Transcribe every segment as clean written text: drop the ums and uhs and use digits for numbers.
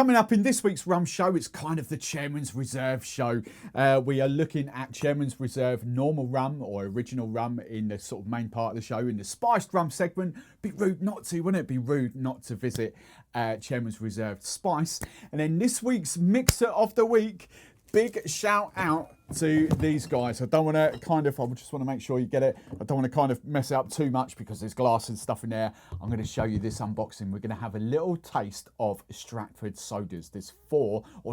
Coming up in this week's rum show, it's kind of the Chairman's Reserve show. We are looking at Chairman's Reserve normal rum or original rum in the sort of main part of the show. In the spiced rum segment, be rude not to, wouldn't it? Be rude not to visit Chairman's Reserve Spice. And then this week's mixer of the week, big shout out to these guys. I don't want to I just want to make sure you get it. I don't want to kind of mess it up too much because there's glass and stuff in there. I'm going to show you this unboxing. We're going to have a little taste of Stratford sodas. There's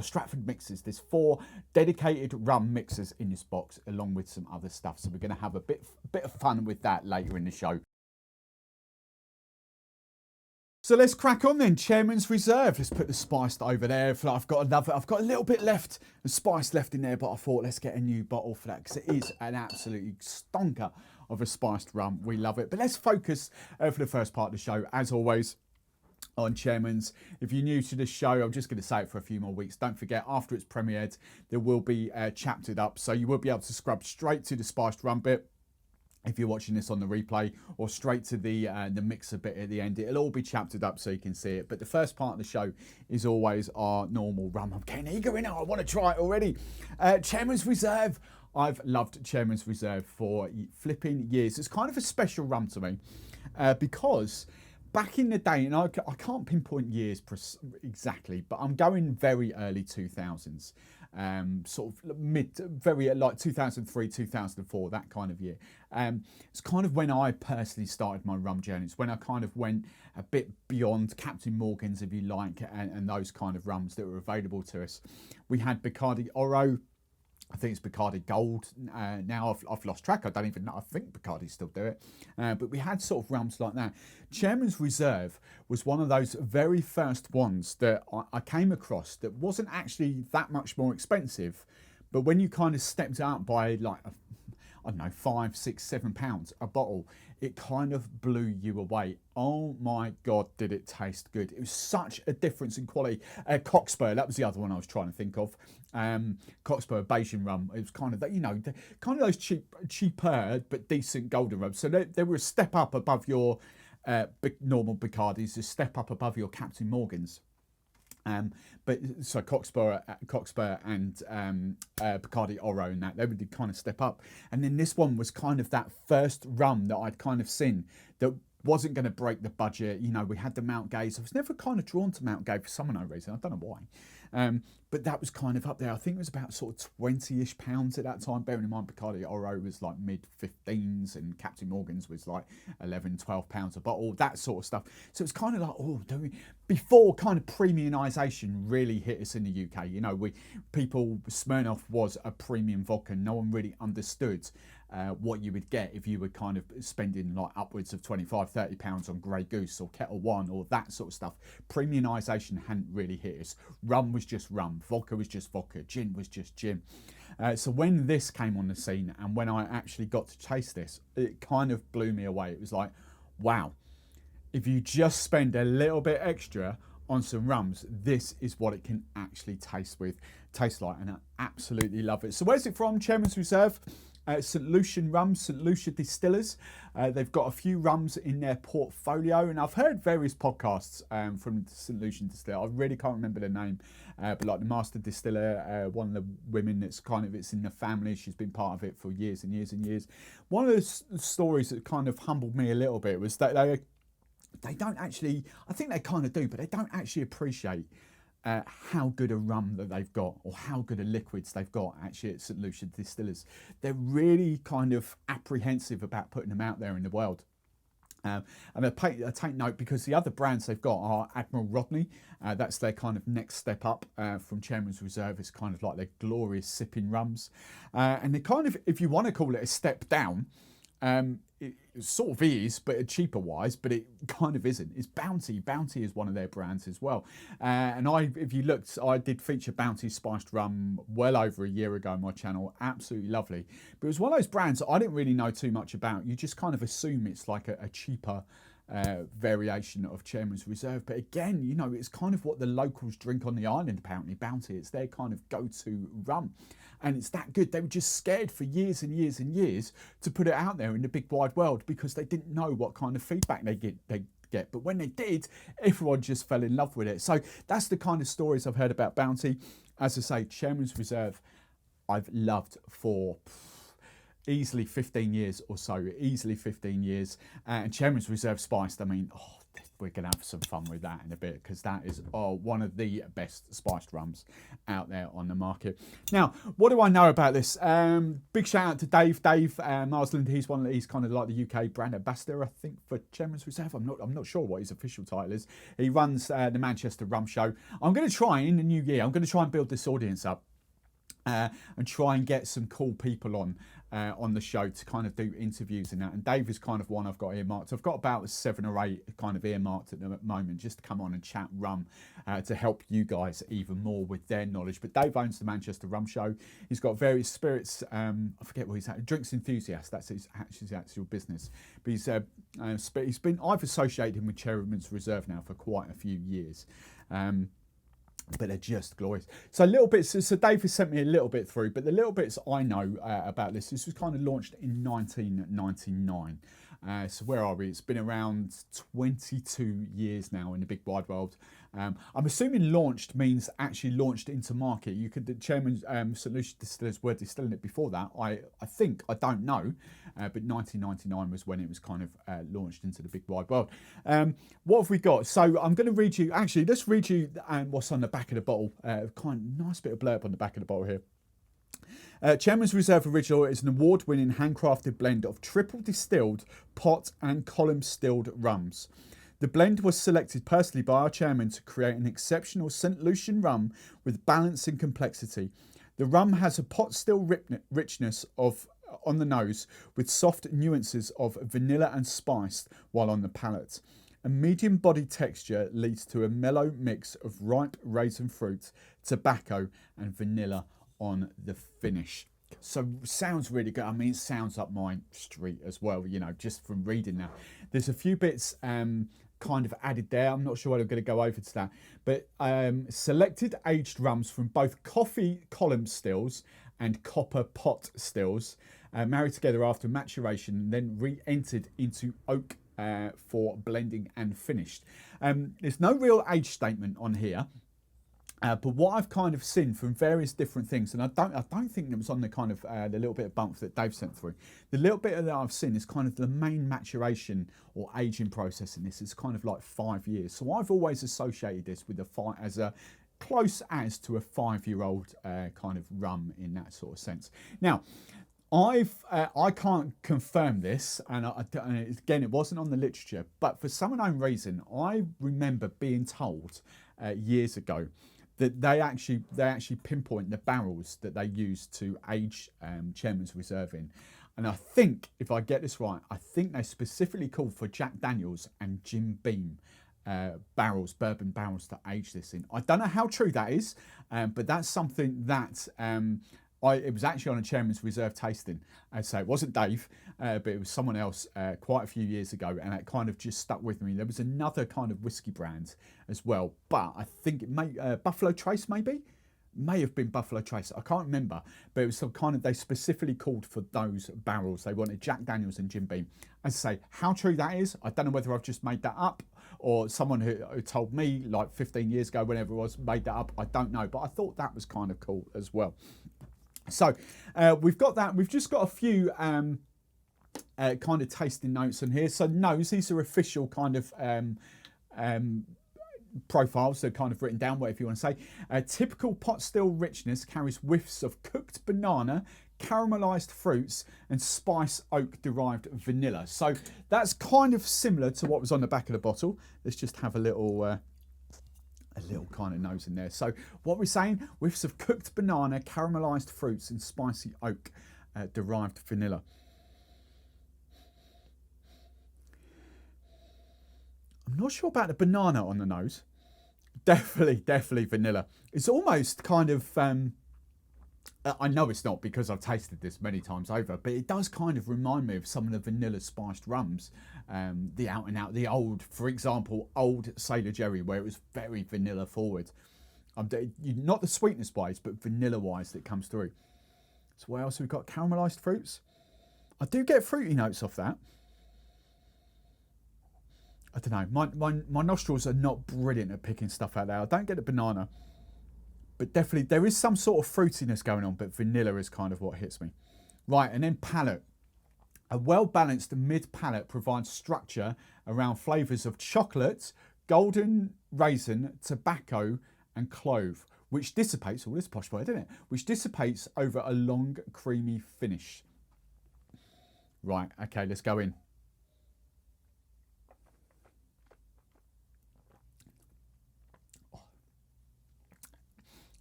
Stratford mixers. There's 4 dedicated rum mixers in this box along with some other stuff. So we're going to have a bit of fun with that later in the show. So let's crack on then. Chairman's Reserve. Let's put the spiced over there. I've got a little bit left, the spice left in there, but I thought let's get a new bottle for that because it is an absolutely stonker of a spiced rum. We love it. But let's focus for the first part of the show, as always, on Chairman's. If you're new to the show, I'm just going to say it for a few more weeks. Don't forget, after it's premiered, there will be chaptered up, so you will be able to scrub straight to the spiced rum bit if you're watching this on the replay, or straight to the mixer bit at the end. It'll all be chaptered up so you can see it. But the first part of the show is always our normal rum. I'm getting eager now. I want to try it already. Chairman's Reserve. I've loved Chairman's Reserve for flipping years. It's kind of a special rum to me because back in the day, and I can't pinpoint years exactly, but I'm going very early 2000s. Sort of very like 2003, 2004, that kind of year. It's kind of when I personally started my rum journey. It's when I kind of went a bit beyond Captain Morgan's, if you like, and those kind of rums that were available to us. We had Bacardi Oro. I think it's Bacardi Gold. Now I've lost track. I don't even know. I think Bacardi still do it. But we had sort of rums like that. Chairman's Reserve was one of those very first ones that I came across that wasn't actually that much more expensive. But when you kind of stepped out by like, I don't know, £5, £6, £7 a bottle, it kind of blew you away. Oh my God, did it taste good. It was such a difference in quality. Cockspur, that was the other one I was trying to think of. Cockspur Bayesian rum. It was kind of, kind of those cheaper but decent golden rums. So they were a step up above your normal Bacardis, a step up above your Captain Morgans. But so Cockspur and Bacardi Oro and that, they would kind of step up. And then this one was kind of that first rum that I'd kind of seen that wasn't going to break the budget. You know, we had the Mount Gay's. I was never kind of drawn to Mount Gay for some unknown reason. I don't know why. But that was kind of up there. I think it was about sort of £20-ish at that time. Bearing in mind, Bacardi Oro was like mid-15s and Captain Morgan's was like £11, £12 a bottle, that sort of stuff. So it's kind of like, before kind of premiumisation really hit us in the UK. You know, Smirnoff was a premium vodka. No one really understood what you would get if you were kind of spending like upwards of £25-30 on Grey Goose or Kettle One or that sort of stuff. Premiumisation hadn't really hit us. Rum was just rum, vodka was just vodka, gin was just gin. So when this came on the scene and when I actually got to taste this, it kind of blew me away. It was like, wow, if you just spend a little bit extra on some rums, this is what it can actually taste like, and I absolutely love it. So where's it from? Chairman's Reserve. St Lucian Rum, St Lucia Distillers. They've got a few rums in their portfolio, and I've heard various podcasts from St Lucian Distiller. I really can't remember the name, but like the master distiller, one of the women it's in the family. She's been part of it for years and years and years. One of the stories that kind of humbled me a little bit was that they don't actually, I think they kind of do, but they don't actually appreciate how good a rum that they've got, or how good a liquids they've got actually at St Lucia Distillers. They're really kind of apprehensive about putting them out there in the world. And I take note because the other brands they've got are Admiral Rodney. That's their kind of next step up from Chairman's Reserve. It's kind of like their glorious sipping rums. And they kind of, if you want to call it a step down, it sort of is, but cheaper wise, but it kind of isn't. It's Bounty. Bounty is one of their brands as well. And if you looked, I did feature Bounty Spiced Rum well over a year ago on my channel. Absolutely lovely. But it was one of those brands that I didn't really know too much about. You just kind of assume it's like a cheaper variation of Chairman's Reserve. But again, you know, it's kind of what the locals drink on the island, apparently, Bounty. It's their kind of go-to rum. And it's that good. They were just scared for years and years and years to put it out there in the big wide world because they didn't know what kind of feedback they get. But when they did, everyone just fell in love with it. So that's the kind of stories I've heard about Bounty. As I say, Chairman's Reserve, I've loved for easily 15 years or so, easily 15 years. And Chairman's Reserve Spiced, I mean, we're going to have some fun with that in a bit, because that is one of the best spiced rums out there on the market. Now, what do I know about this? Big shout out to Dave Marsland. He's kind of like the UK brand ambassador, I think, for Chairman's Reserve. I'm not sure what his official title is. He runs the Manchester Rum Show. I'm going to try in the new year. I'm going to try and build this audience up. And try and get some cool people on the show to kind of do interviews and that. And Dave is kind of one I've got earmarked. I've got about 7 or 8 kind of earmarked at the moment, just to come on and chat rum to help you guys even more with their knowledge. But Dave owns the Manchester Rum Show. He's got various spirits. I forget what he's at. Drinks Enthusiast. That's his actual business. But I've associated him with Chairmans Reserve now for quite a few years. But they're just glorious. So little bits. So Dave has sent me a little bit through, but the little bits I know about this was kind of launched in 1999. So where are we? It's been around 22 years now in the big wide world. I'm assuming launched means actually launched into market. You could, the Chairman's St. Lucia distillers were distilling it before that. I think, I don't know, but 1999 was when it was kind of launched into the big wide world. What have we got? So I'm going to read you, actually, let's read you what's on the back of the bottle. Kind of nice bit of blurb on the back of the bottle here. Chairman's Reserve Original is an award-winning handcrafted blend of triple distilled, pot and column stilled rums. The blend was selected personally by our chairman to create an exceptional St. Lucian rum with balance and complexity. The rum has a pot still richness on the nose, with soft nuances of vanilla and spice while on the palate. A medium body texture leads to a mellow mix of ripe raisin fruit, tobacco and vanilla on the finish. So sounds really good. I mean, it sounds up my street as well, you know, just from reading that. There's a few bits kind of added there. I'm not sure whether I'm going to go over to that, but selected aged rums from both coffee column stills and copper pot stills, married together after maturation and then re-entered into oak for blending and finished. There's no real age statement on here. But what I've kind of seen from various different things, and I don't think it was on the kind of the little bit of bump that Dave sent through. The little bit that I've seen is kind of the main maturation or aging process in this is kind of like 5 years. So I've always associated this with as a close as to a 5-year-old kind of rum in that sort of sense. Now, I can't confirm this, and again, it wasn't on the literature, but for some unknown reason, I remember being told years ago that they actually pinpoint the barrels that they use to age Chairman's Reserve in. And I think, if I get this right, I think they specifically called for Jack Daniels and Jim Beam barrels, bourbon barrels to age this in. I don't know how true that is, but that's something that it was actually on a Chairman's Reserve tasting. So it wasn't Dave, but it was someone else quite a few years ago, and it kind of just stuck with me. There was another kind of whiskey brand as well, but I think it may Buffalo Trace may have been Buffalo Trace. I can't remember, but it was some kind of, they specifically called for those barrels. They wanted Jack Daniels and Jim Beam. As I say, how true that is, I don't know whether I've just made that up or someone who told me like 15 years ago, whenever it was, made that up. I don't know, but I thought that was kind of cool as well. So we've got that. We've just got a few kind of tasting notes on here. So notes, these are official kind of profiles. They're kind of written down, whatever you want to say. Typical pot still richness carries whiffs of cooked banana, caramelized fruits and spice oak derived vanilla. So that's kind of similar to what was on the back of the bottle. Let's just have a little kind of nose in there. So what we're saying, whiffs of cooked banana, caramelized fruits and spicy oak derived vanilla. I'm not sure about the banana on the nose. Definitely vanilla. It's almost kind of, I know it's not because I've tasted this many times over, but it does kind of remind me of some of the vanilla spiced rums. The out and out, the old, for example, old Sailor Jerry, where it was very vanilla forward. Not the sweetness wise, but vanilla wise that comes through. So what else have we got? Caramelized fruits. I do get fruity notes off that. I don't know, my nostrils are not brilliant at picking stuff out there. I don't get the banana, but definitely there is some sort of fruitiness going on, but vanilla is kind of what hits me. Right, and then palate. A well-balanced mid-palate provides structure around flavours of chocolate, golden raisin, tobacco and clove, which dissipates, all this posh boy, isn't it? Which dissipates over a long, creamy finish. Right, okay, let's go in.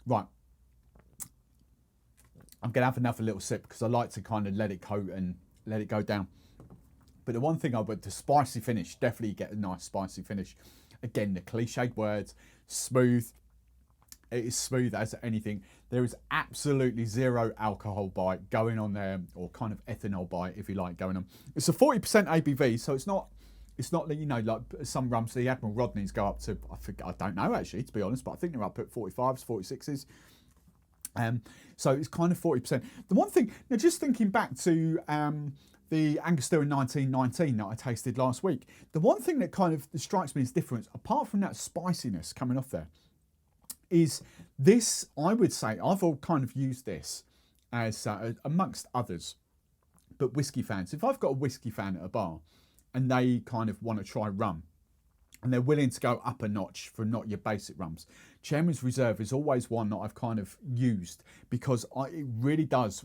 Right. I'm going to have another little sip because I like to kind of let it coat and let it go down. But the one thing I would, the spicy finish, definitely get a nice spicy finish. Again, the cliched words, smooth. It is smooth as anything. There is absolutely zero alcohol bite going on there, or kind of ethanol bite, if you like, going on. It's a 40% ABV, so it's not, you know, like some rums, the Admiral Rodneys go up to, I don't know actually, to be honest, but I think they're up at 45s, 46s. So it's kind of 40%. The one thing, now just thinking back to the Angostura 1919 that I tasted last week, the one thing that kind of strikes me as different, apart from that spiciness coming off there, is this, I would say, I've all kind of used this as, amongst others, but whiskey fans. If I've got a whiskey fan at a bar and they kind of want to try rum, and they're willing to go up a notch for not your basic rums, Chairmans Reserve is always one that I've kind of used because it really does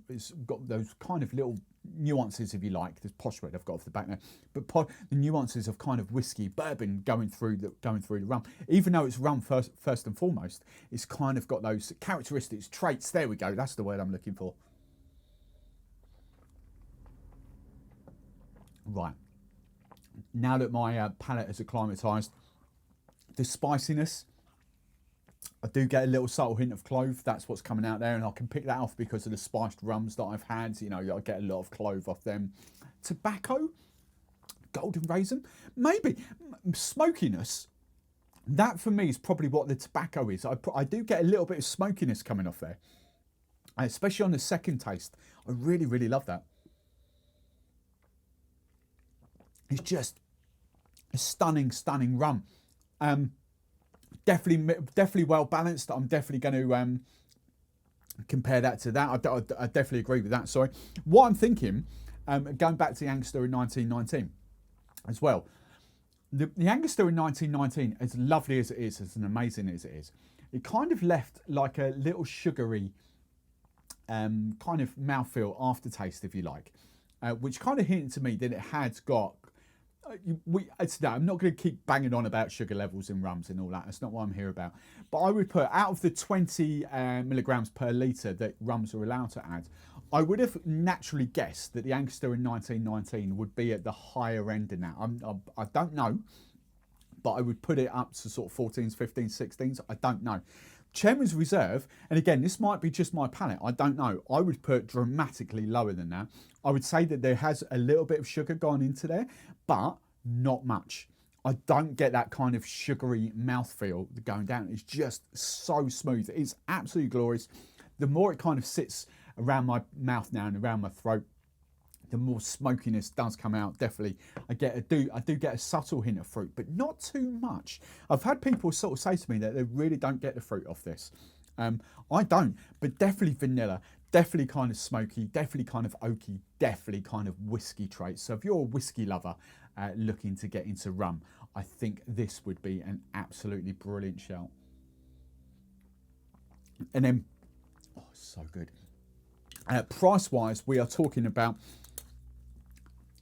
it's got those kind of little nuances, if you like. There's posh word I've got off the back there, but the nuances of kind of whiskey, bourbon going through the rum. Even though it's rum first and foremost, it's kind of got those characteristics, traits. There we go. That's the word I'm looking for. Right. Now that my palate has acclimatised, the spiciness, I do get a little subtle hint of clove. That's what's coming out there, and I can pick that off because of the spiced rums that I've had. You know, I get a lot of clove off them. Tobacco, golden raisin, maybe smokiness. That for me is probably what the tobacco is. I do get a little bit of smokiness coming off there, especially on the second taste. I really, really love that. It's just a stunning, stunning rum. Definitely well balanced. I'm definitely going to compare that to that. I definitely agree with that. Sorry. What I'm thinking, going back to the Angostura in 1919 as well. The Angostura in 1919, as lovely as it is, as amazing as it is, it kind of left like a little sugary kind of mouthfeel aftertaste, if you like, which kind of hinted to me that it had got. I'm not going to keep banging on about sugar levels in rums and all that. That's not what I'm here about. But I would put, out of the 20 milligrams per litre that rums are allowed to add, I would have naturally guessed that the Angostura in 1919 would be at the higher end in that. I don't know, but I would put it up to sort of 14s, 15s, 16s. I don't know. Chairmans Reserve, and again, this might be just my palate, I don't know. I would put dramatically lower than that. I would say that there has a little bit of sugar gone into there, but not much. I don't get that kind of sugary mouthfeel going down. It's just so smooth. It's absolutely glorious. The more it kind of sits around my mouth now and around my throat, the more smokiness does come out. Definitely, I do get a subtle hint of fruit, but not too much. I've had people sort of say to me that they really don't get the fruit off this. I don't, but definitely vanilla, definitely kind of smoky, definitely kind of oaky, definitely kind of whiskey traits. So if you're a whiskey lover looking to get into rum, I think this would be an absolutely brilliant shout. And then, oh, so good. Price-wise, we are talking about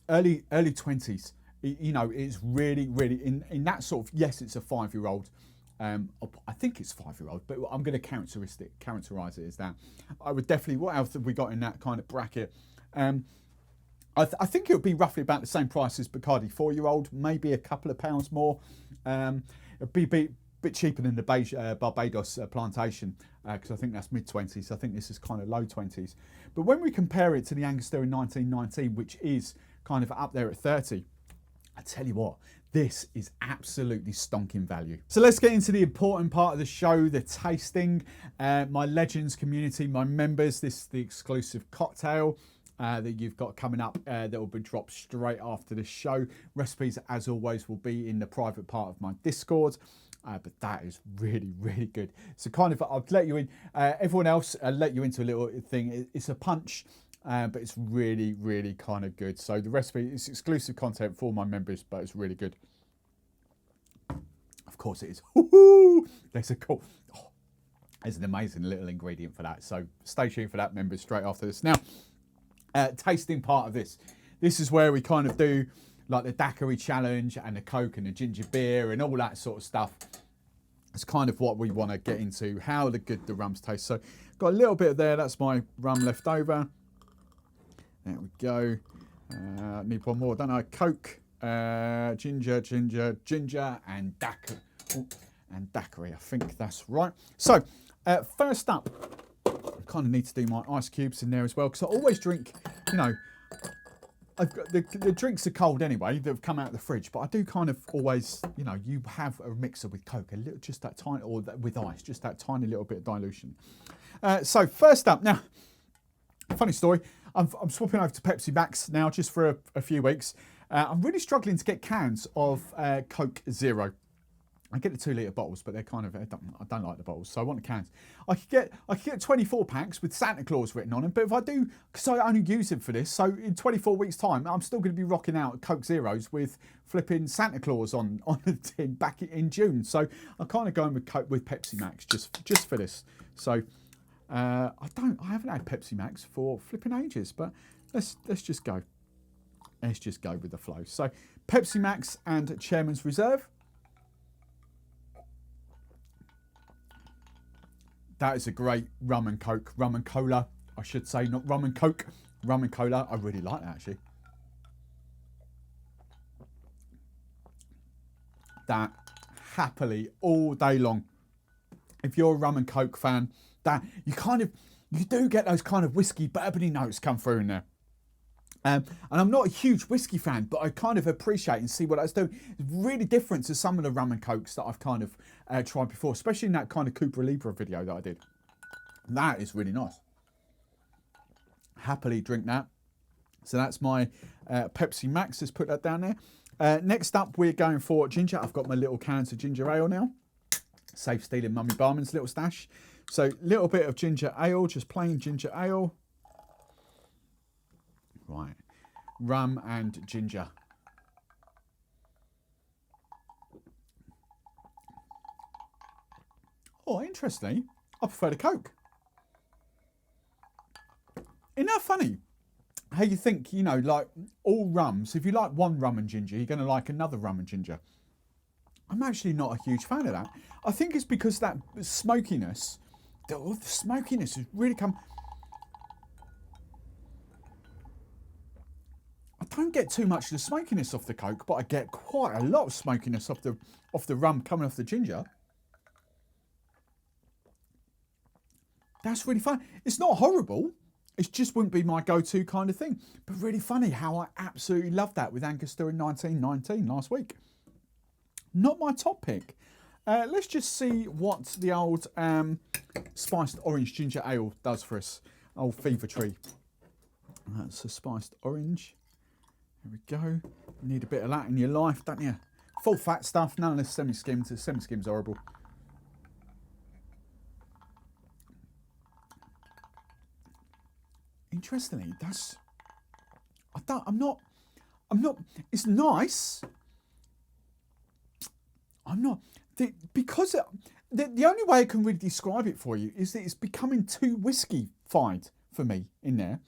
early 20s. You know, it's really, really in that sort of, yes, it's a 5-year-old. I think it's 5-year-old, but I'm going to characterise it as that. I would definitely. What else have we got in that kind of bracket? I think it would be roughly about the same price as Bacardi 4-year-old, maybe a couple of pounds more. It'd be a bit cheaper than the Barbados plantation, because I think that's mid-20s. I think this is kind of low 20s. But when we compare it to the Angostura 1919, which is kind of up there at 30, I tell you what, this is absolutely stonking value. So let's get into the important part of the show, the tasting. My Legends community, my members, this is the exclusive cocktail. that you've got coming up that will be dropped straight after the show. Recipes, as always, will be in the private part of my Discord. But that is really, really good. So kind of, I'll let you in. Everyone else, I'll let you into a little thing. It's a punch, but it's really, really kind of good. So the recipe is exclusive content for my members, but it's really good. Of course it is. There's a cool. Oh, there's an amazing little ingredient for that. So stay tuned for that, members, straight after this. Now, tasting part of this. This is where we kind of do like the daiquiri challenge and the Coke and the ginger beer and all that sort of stuff. It's kind of what we want to get into, how good the rums taste. So got a little bit there. That's my rum left over. There we go. Need one more, don't I? Coke, ginger, and daiquiri. And daiquiri, I think that's right. So first up, I kind of need to do my ice cubes in there as well, because I always drink, you know, I've got the drinks are cold anyway, they've come out of the fridge, but I do kind of always, you know, you have a mixer with Coke, a little, just that tiny, or with ice, just that tiny little bit of dilution. So first up, now, funny story, I'm swapping over to Pepsi Max now just for a few weeks. I'm really struggling to get cans of Coke Zero. I get the 2 litre bottles, but they're kind of, I don't like the bottles, so I want the cans. I could get 24 packs with Santa Claus written on them, but if I do, because I only use them for this, so in 24 weeks' time, I'm still going to be rocking out Coke Zeros with flipping Santa Claus on the tin back in June. So I'm kind of going with Pepsi Max just for this. So I haven't had Pepsi Max for flipping ages, but let's just go. Let's just go with the flow. So Pepsi Max and Chairmans Reserve. That is a great rum and Coke, rum and cola, I should say, not rum and Coke, rum and cola. I really like that, actually. That happily all day long. If you're a rum and Coke fan, that you do get those kind of whiskey bourbony notes come through in there. And I'm not a huge whiskey fan, but I kind of appreciate and see what that's doing. It's really different to some of the rum and Cokes that I've kind of tried before, especially in that kind of Cooper Libra video that I did. That is really nice. Happily drink that. So that's my Pepsi Max. Let's put that down there. Next up, we're going for ginger. I've got my little cans of ginger ale now. Save stealing Mummy Barman's little stash. So little bit of ginger ale, just plain ginger ale. Right, rum and ginger. Oh, interesting. I prefer the Coke. Isn't that funny? How you think, you know, like all rums, if you like one rum and ginger, you're going to like another rum and ginger. I'm actually not a huge fan of that. I think it's because that smokiness, the smokiness has really come... I don't get too much of the smokiness off the Coke, but I get quite a lot of smokiness off the rum coming off the ginger. That's really fun. It's not horrible. It just wouldn't be my go-to kind of thing. But really funny how I absolutely love that with Angostura in 1919 last week. Not my top pick. Let's just see what the old spiced orange ginger ale does for us. Old Fever Tree. That's a spiced orange. There we go. You need a bit of that in your life, don't you? Full fat stuff, none of this semi-skimmed. The semi-skimmed's horrible. Interestingly, I'm not, it's nice. Because the only way I can really describe it for you is that it's becoming too whiskey-fied for me in there.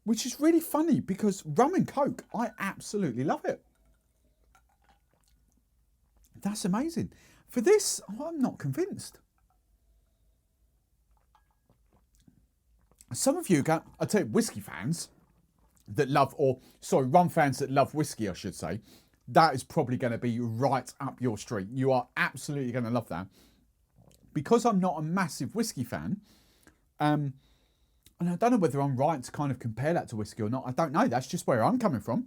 Which is really funny because rum and Coke, I absolutely love it. That's amazing. For this, I'm not convinced. Some of you, I tell you, whiskey fans that love, rum fans that love whiskey, I should say, that is probably going to be right up your street. You are absolutely going to love that. Because I'm not a massive whiskey fan, and I don't know whether I'm right to kind of compare that to whiskey or not. I don't know. That's just where I'm coming from.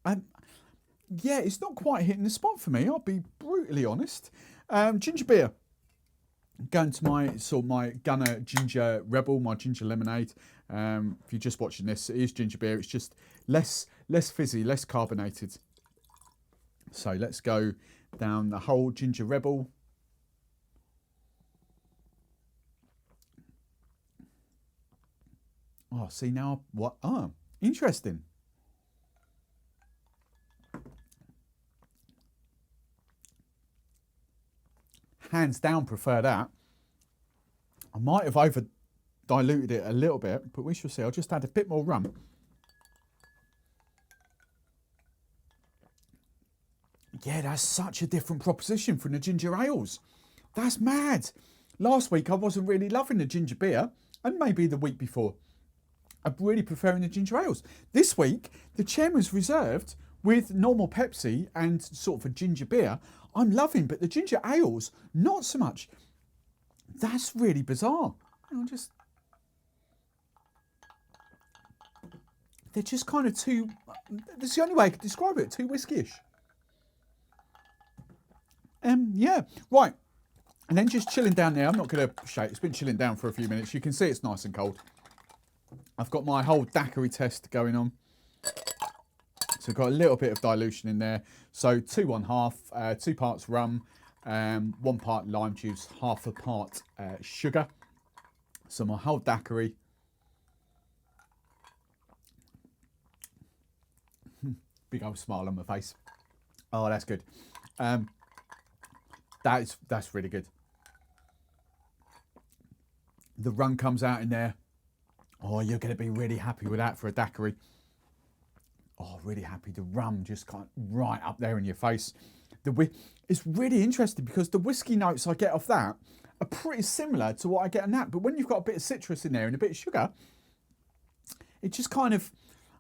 Yeah, it's not quite hitting the spot for me. I'll be brutally honest. Ginger beer. Going to my Gunner Ginger Rebel, my ginger lemonade. If you're just watching this, it is ginger beer. It's just less fizzy, less carbonated. So let's go down the whole Ginger Rebel. Oh, see now what? Oh, interesting. Hands down prefer that. I might have over diluted it a little bit, but we shall see. I'll just add a bit more rum. Yeah, that's such a different proposition from the ginger ales. That's mad. Last week I wasn't really loving the ginger beer, and maybe the week before. I'm really preferring the ginger ales. This week, the Chairmans Reserved with normal Pepsi and sort of a ginger beer, I'm loving, but the ginger ales, not so much. That's really bizarre. They're just kind of too, that's the only way I could describe it, too whiskyish. Yeah, right. And then just chilling down there. I'm not going to shake. It's been chilling down for a few minutes. You can see it's nice and cold. I've got my whole daiquiri test going on. So I've got a little bit of dilution in there. So 2 1/2, 2 parts rum, 1 part lime juice, 1/2 a part sugar. So my whole daiquiri. Big old smile on my face. Oh, that's good. That's really good. The rum comes out in there. Oh, you're going to be really happy with that for a daiquiri. Oh, really happy. The rum just kind of right up there in your face. It's really interesting because the whiskey notes I get off that are pretty similar to what I get in that. But when you've got a bit of citrus in there and a bit of sugar, it just kind of,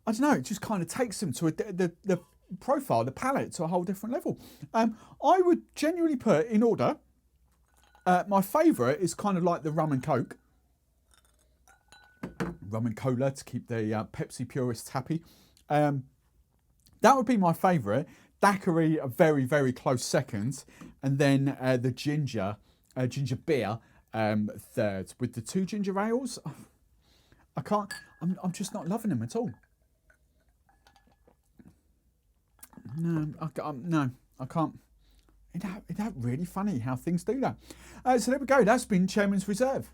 I don't know, it just kind of takes them to the profile, the palate, to a whole different level. I would genuinely put in order, my favourite is kind of like the rum and coke. Rum and cola to keep the Pepsi purists happy. That would be my favourite. Daiquiri, a very, very close second. And then the ginger beer, third. With the 2 ginger ales, I'm just not loving them at all. No, I can't. Isn't that really funny how things do that? So there we go. That's been Chairman's Reserve.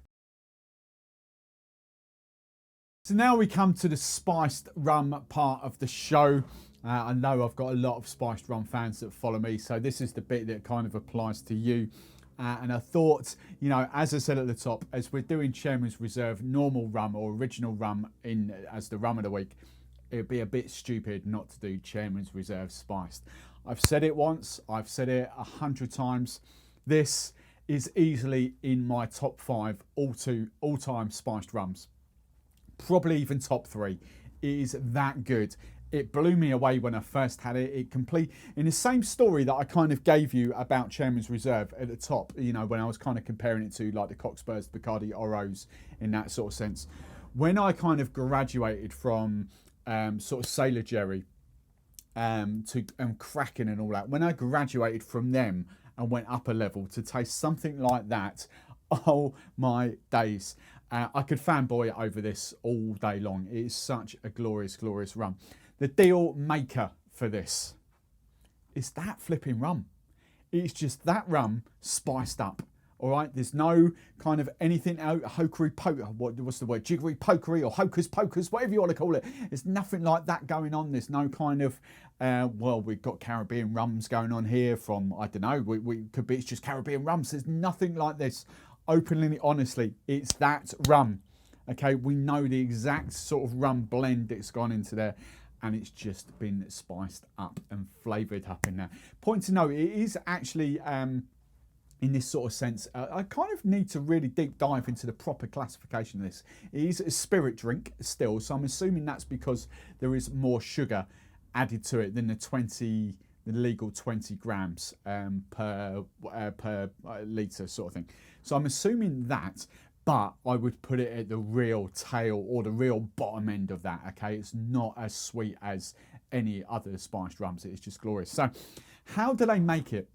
So now we come to the spiced rum part of the show. I know I've got a lot of spiced rum fans that follow me, so this is the bit that kind of applies to you. And I thought, as I said at the top, as we're doing Chairman's Reserve normal rum or original rum as the rum of the week, it would be a bit stupid not to do Chairman's Reserve Spiced. I've said it once, I've said it 100 times. This is easily in my top 5 all-time spiced rums. Probably even top 3. It is that good. It blew me away when I first had it. In the same story that I kind of gave you about Chairman's Reserve at the top, when I was kind of comparing it to like the Cockspurs, Bacardi Oros in that sort of sense. When I kind of graduated from sort of Sailor Jerry to Kraken and all that, when I graduated from them and went up a level to taste something like that, oh my days. I could fanboy over this all day long. It is such a glorious, glorious rum. The deal maker for this is that flipping rum. It's just that rum spiced up. All right, there's no kind of anything out, hokery poker, what's the word, jiggery pokery or hocus pocus, whatever you want to call it. There's nothing like that going on. There's no kind of, we've got Caribbean rums going on here from, I don't know, it's just Caribbean rums. There's nothing like this. Openly, honestly, it's that rum. Okay, we know the exact sort of rum blend that's gone into there, and it's just been spiced up and flavoured up in there. Point to note, it is actually, in this sort of sense, I kind of need to really deep dive into the proper classification of this. It is a spirit drink still, so I'm assuming that's because there is more sugar added to it than the legal 20 grams per litre sort of thing. So I'm assuming that, but I would put it at the real tail or the real bottom end of that, okay? It's not as sweet as any other spiced rums. It's just glorious. So how do they make it?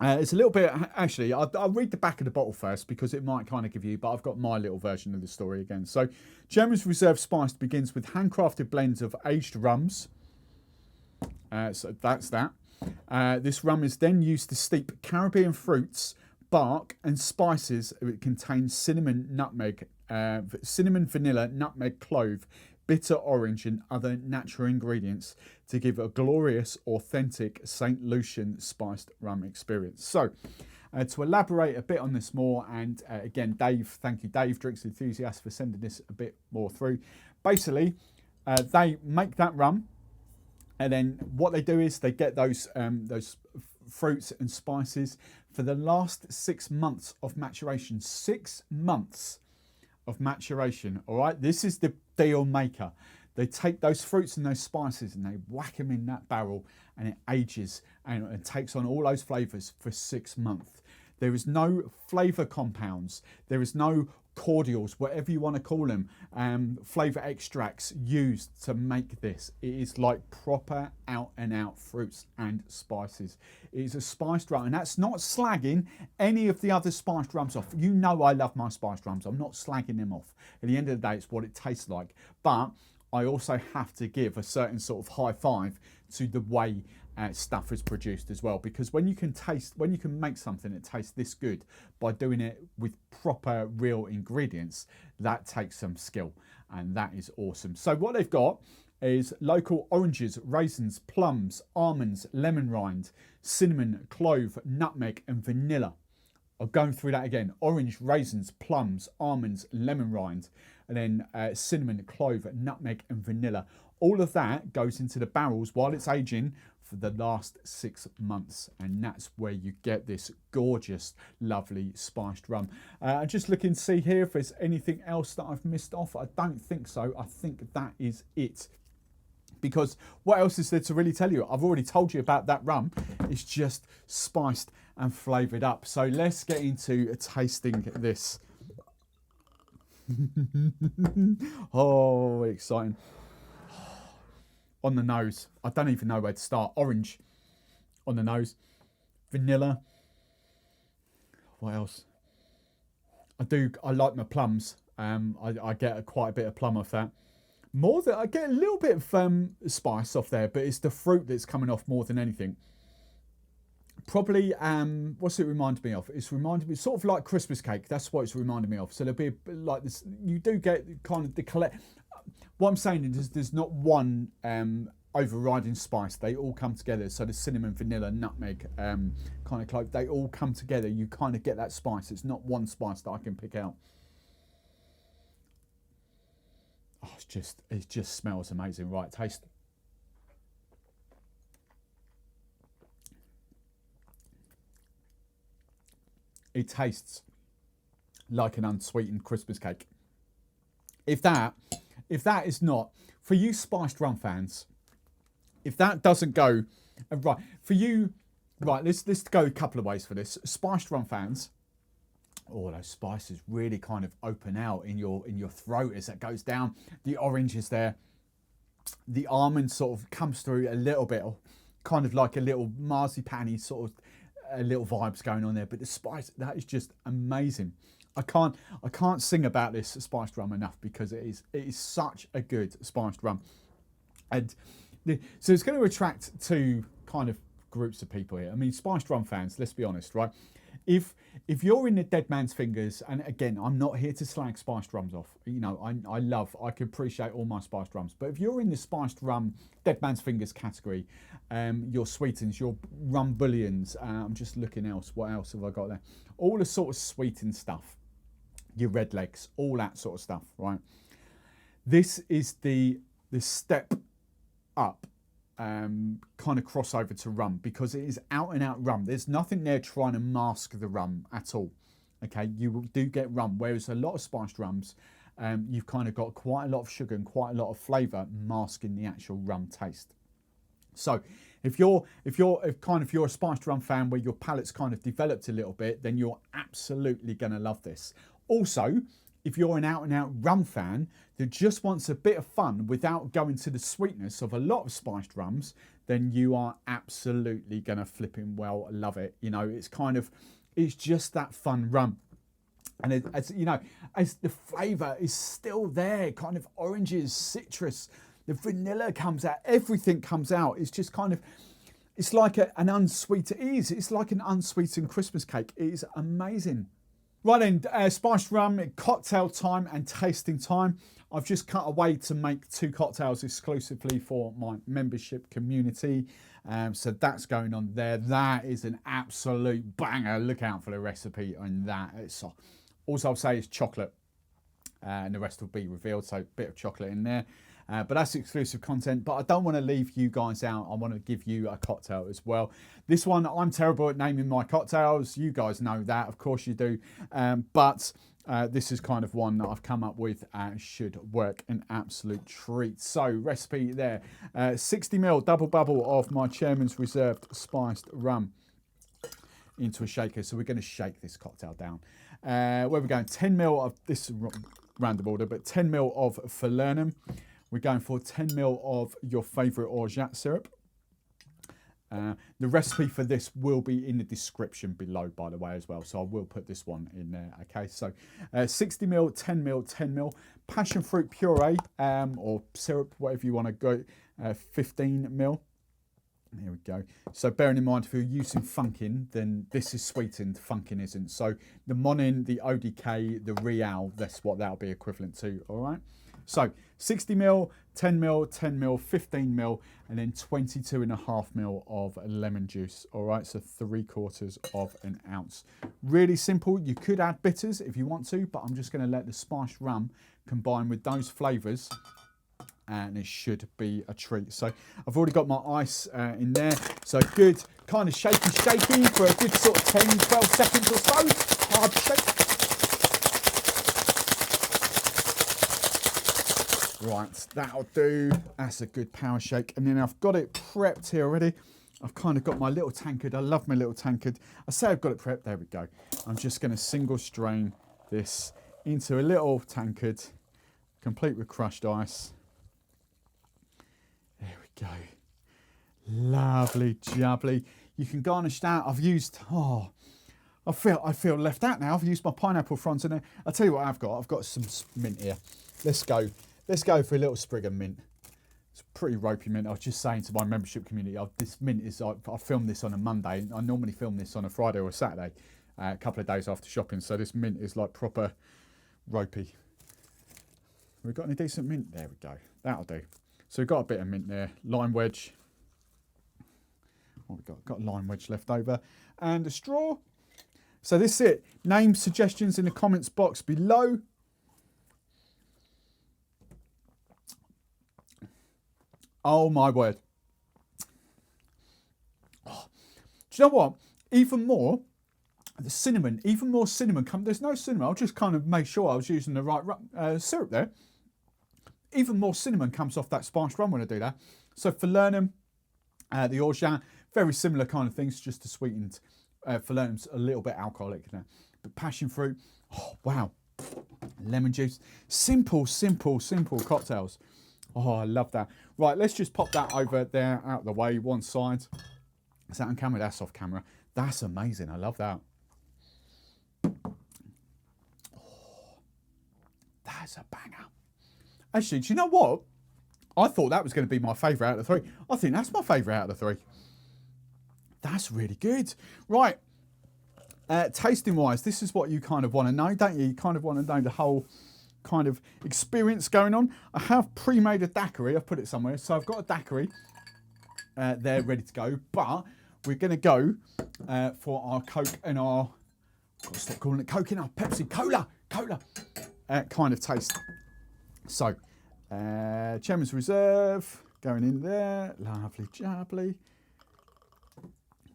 It's a little bit, actually, I'll read the back of the bottle first because it might kind of give you, but I've got my little version of the story again. So, Chairmans Reserve Spiced begins with handcrafted blends of aged rums. So that's that. This rum is then used to steep Caribbean fruits, bark, and spices. It contains cinnamon, vanilla, nutmeg, clove, bitter orange, and other natural ingredients to give a glorious, authentic St. Lucian spiced rum experience. So, to elaborate a bit on this more, and again, Dave, thank you, Dave, Drinks Enthusiast, for sending this a bit more through. Basically, they make that rum, and then what they do is they get those fruits and spices for the last 6 months of maturation. 6 months of maturation. All right, this is the deal maker. They take those fruits and those spices and they whack them in that barrel, and it ages and it takes on all those flavours for 6 months. There is no flavour compounds. There is no cordials, whatever you want to call them, flavour extracts used to make this. It is like proper out and out fruits and spices. It is a spiced rum, and that's not slagging any of the other spiced rums off. You know I love my spiced rums. I'm not slagging them off. At the end of the day, it's what it tastes like. But I also have to give a certain sort of high five to the way stuff is produced as well, because when you can make something that tastes this good by doing it with proper real ingredients, that takes some skill, and that is awesome. So what they've got is local oranges, raisins, plums, almonds, lemon rind, cinnamon, clove, nutmeg, and vanilla. I'm going through that again: orange, raisins, plums, almonds, lemon rind, and then cinnamon, clove, nutmeg, and vanilla. All of that goes into the barrels while it's aging for the last 6 months, and that's where you get this gorgeous, lovely spiced rum. I'm just looking to see here if there's anything else that I've missed off. I don't think so. I think that is it. Because what else is there to really tell you? I've already told you about that rum. It's just spiced and flavoured up. So let's get into tasting this. Oh, exciting. On the nose, I don't even know where to start. Orange on the nose, vanilla. What else? I like my plums. I get quite a bit of plum off that. I get a little bit of spice off there, but it's the fruit that's coming off more than anything. Probably, what's it reminded me of? It's reminded me sort of like Christmas cake. That's what it's reminded me of. So there'll be a bit like this. You do get kind of the collect. What I'm saying is there's not one overriding spice. They all come together. So the cinnamon, vanilla, nutmeg, kind of clove, they all come together. You kind of get that spice. It's not one spice that I can pick out. Oh, it just smells amazing. Right, taste. It tastes like an unsweetened Christmas cake. If that is not, for you spiced rum fans, if that doesn't go, right, for you, right, let's go a couple of ways for this. Spiced rum fans, oh, those spices really kind of open out in your throat as that goes down. The orange is there. The almond sort of comes through a little bit, kind of like a little marzipan-y sort of little vibes going on there. But the spice, that is just amazing. I can't sing about this spiced rum enough because it is such a good spiced rum. And so it's going to attract two kind of groups of people here. I mean, spiced rum fans, let's be honest, right? If you're in the dead man's fingers, and again, I'm not here to slag spiced rums off. You know, I can appreciate all my spiced rums. But if you're in the spiced rum, dead man's fingers category, your sweetens, your rum bullions, I'm just looking else. What else have I got there? All the sort of sweetened stuff, your red legs, all that sort of stuff, right? This is the step up kind of crossover to rum, because it is out and out rum. There's nothing there trying to mask the rum at all. Okay, you do get rum, whereas a lot of spiced rums, you've kind of got quite a lot of sugar and quite a lot of flavour masking the actual rum taste. So if you're a spiced rum fan where your palate's kind of developed a little bit, then you're absolutely going to love this. Also, if you're an out-and-out rum fan that just wants a bit of fun without going to the sweetness of a lot of spiced rums, then you are absolutely going to flipping well love it. You know, it's just that fun rum. And as you know, as the flavour is still there, kind of oranges, citrus, the vanilla comes out, everything comes out. It's just kind of, it's like an unsweetened, it's like an unsweetened Christmas cake. It is amazing. Right then, spiced rum, cocktail time and tasting time. I've just cut away to make 2 cocktails exclusively for my membership community. So that's going on there. That is an absolute banger. Look out for the recipe on that. Also, I'll say is chocolate, and the rest will be revealed. So a bit of chocolate in there. But that's exclusive content. But I don't want to leave you guys out. I want to give you a cocktail as well. This one, I'm terrible at naming my cocktails. You guys know that, of course you do. But this is kind of one that I've come up with and should work an absolute treat. So recipe there, 60ml double bubble of my Chairmans Reserve Spiced Rum into a shaker. So we're going to shake this cocktail down. Where we're going, 10ml of this random order, but 10ml of Falernum. We're going for 10ml of your favourite Orgeat syrup. The recipe for this will be in the description below, by the way, as well. So I will put this one in there. Okay, so 60ml, 10ml, 10ml. Passion fruit puree or syrup, whatever you want to go, 15ml. There we go. So bearing in mind, if you're using funkin, then this is sweetened, funkin isn't. So the Monin, the ODK, the Real, that's what that'll be equivalent to, all right? So 60ml, 10ml, 10ml, 15ml, and then 22.5ml of lemon juice, all right? So 3/4 of an ounce. Really simple. You could add bitters if you want to, but I'm just going to let the spiced rum combine with those flavours, and it should be a treat. So I've already got my ice in there. So good kind of shaky for a good sort of 10, 12 seconds or so. Hard shake. Right, that'll do. That's a good power shake. And then I've got it prepped here already. I've kind of got my little tankard. I love my little tankard. I say I've got it prepped. There we go. I'm just going to single strain this into a little tankard, complete with crushed ice. There we go. Lovely jubbly. You can garnish that. I've used, I feel left out now. I've used my pineapple fronds in there. I'll tell you what I've got. I've got some mint here. Let's go for a little sprig of mint. It's pretty ropey mint. I was just saying to my membership community, this mint is, I filmed this on a Monday. I normally film this on a Friday or a Saturday, a couple of days after shopping. So this mint is like proper ropey. We've got any decent mint? There we go. That'll do. So we've got a bit of mint there. Lime wedge. What we got? Got a lime wedge left over. And a straw. So this is it. Name suggestions in the comments box below. Oh my word. Oh, do you know what? Even more, the cinnamon, even more cinnamon. There's no cinnamon. I'll just kind of make sure I was using the right syrup there. Even more cinnamon comes off that spiced rum when I do that. So Falernum, the Orgeat, very similar kind of things, just to sweeten. Falernum's a little bit alcoholic now. But passion fruit, oh wow. Lemon juice. Simple cocktails. Oh, I love that. Right, let's just pop that over there, out of the way, one side. Is that on camera? That's off camera. That's amazing. I love that. Oh, that's a banger. Actually, do you know what? I thought that was going to be my favourite out of the 3. I think that's my favourite out of the 3. That's really good. Right. Tasting wise, this is what you kind of want to know, don't you? You kind of want to know the whole kind of experience going on. I have pre-made a daiquiri. I've put it somewhere. So I've got a daiquiri there ready to go. But we're going to go for our Coke and our, I've got to stop calling it Coke and our Pepsi. Cola kind of taste. So, Chairmans Reserve going in there. Lovely jubbly.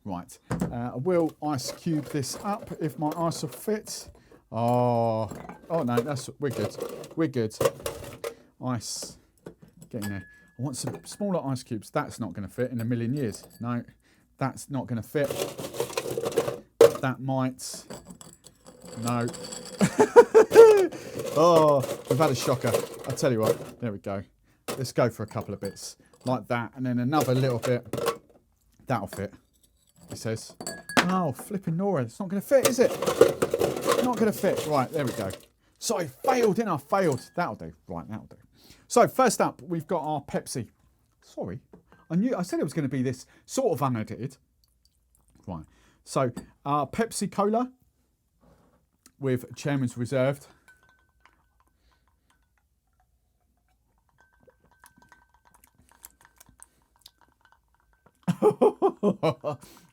Right, I will ice cube this up if my ice will fit. Oh no, we're good. Ice, get in there. I want some smaller ice cubes. That's not going to fit in a million years. No, that's not going to fit. That might. No. Oh, we've had a shocker. I'll tell you what, there we go. Let's go for a couple of bits like that, and then another little bit. That'll fit, it says. Oh, flipping Nora, it's not going to fit, is it? Not going to fit. Right, there we go. So I failed, didn't I? Failed. That'll do. Right, that'll do. So first up, we've got our Pepsi. Sorry, I said it was going to be this sort of unedited. Right, so our Pepsi Cola with Chairmans Reserve.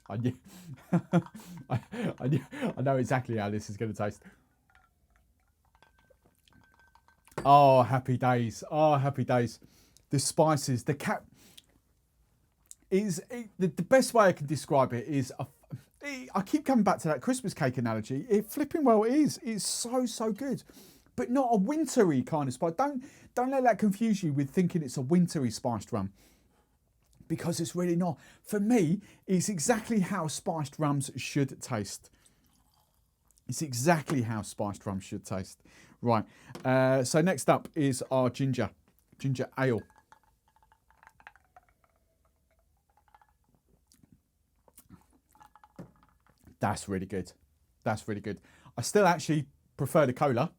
I knew, I know exactly how this is going to taste. Oh, happy days. Oh, happy days. The spices, the best way I can describe it is, I keep coming back to that Christmas cake analogy. It flipping well is. It's so good. But not a wintry kind of spice. Don't let that confuse you with thinking it's a wintry spiced rum, because it's really not. For me, it's exactly how spiced rums should taste. It's exactly how spiced rum should taste. Right, so next up is our ginger ale. That's really good. That's really good. I still actually prefer the cola,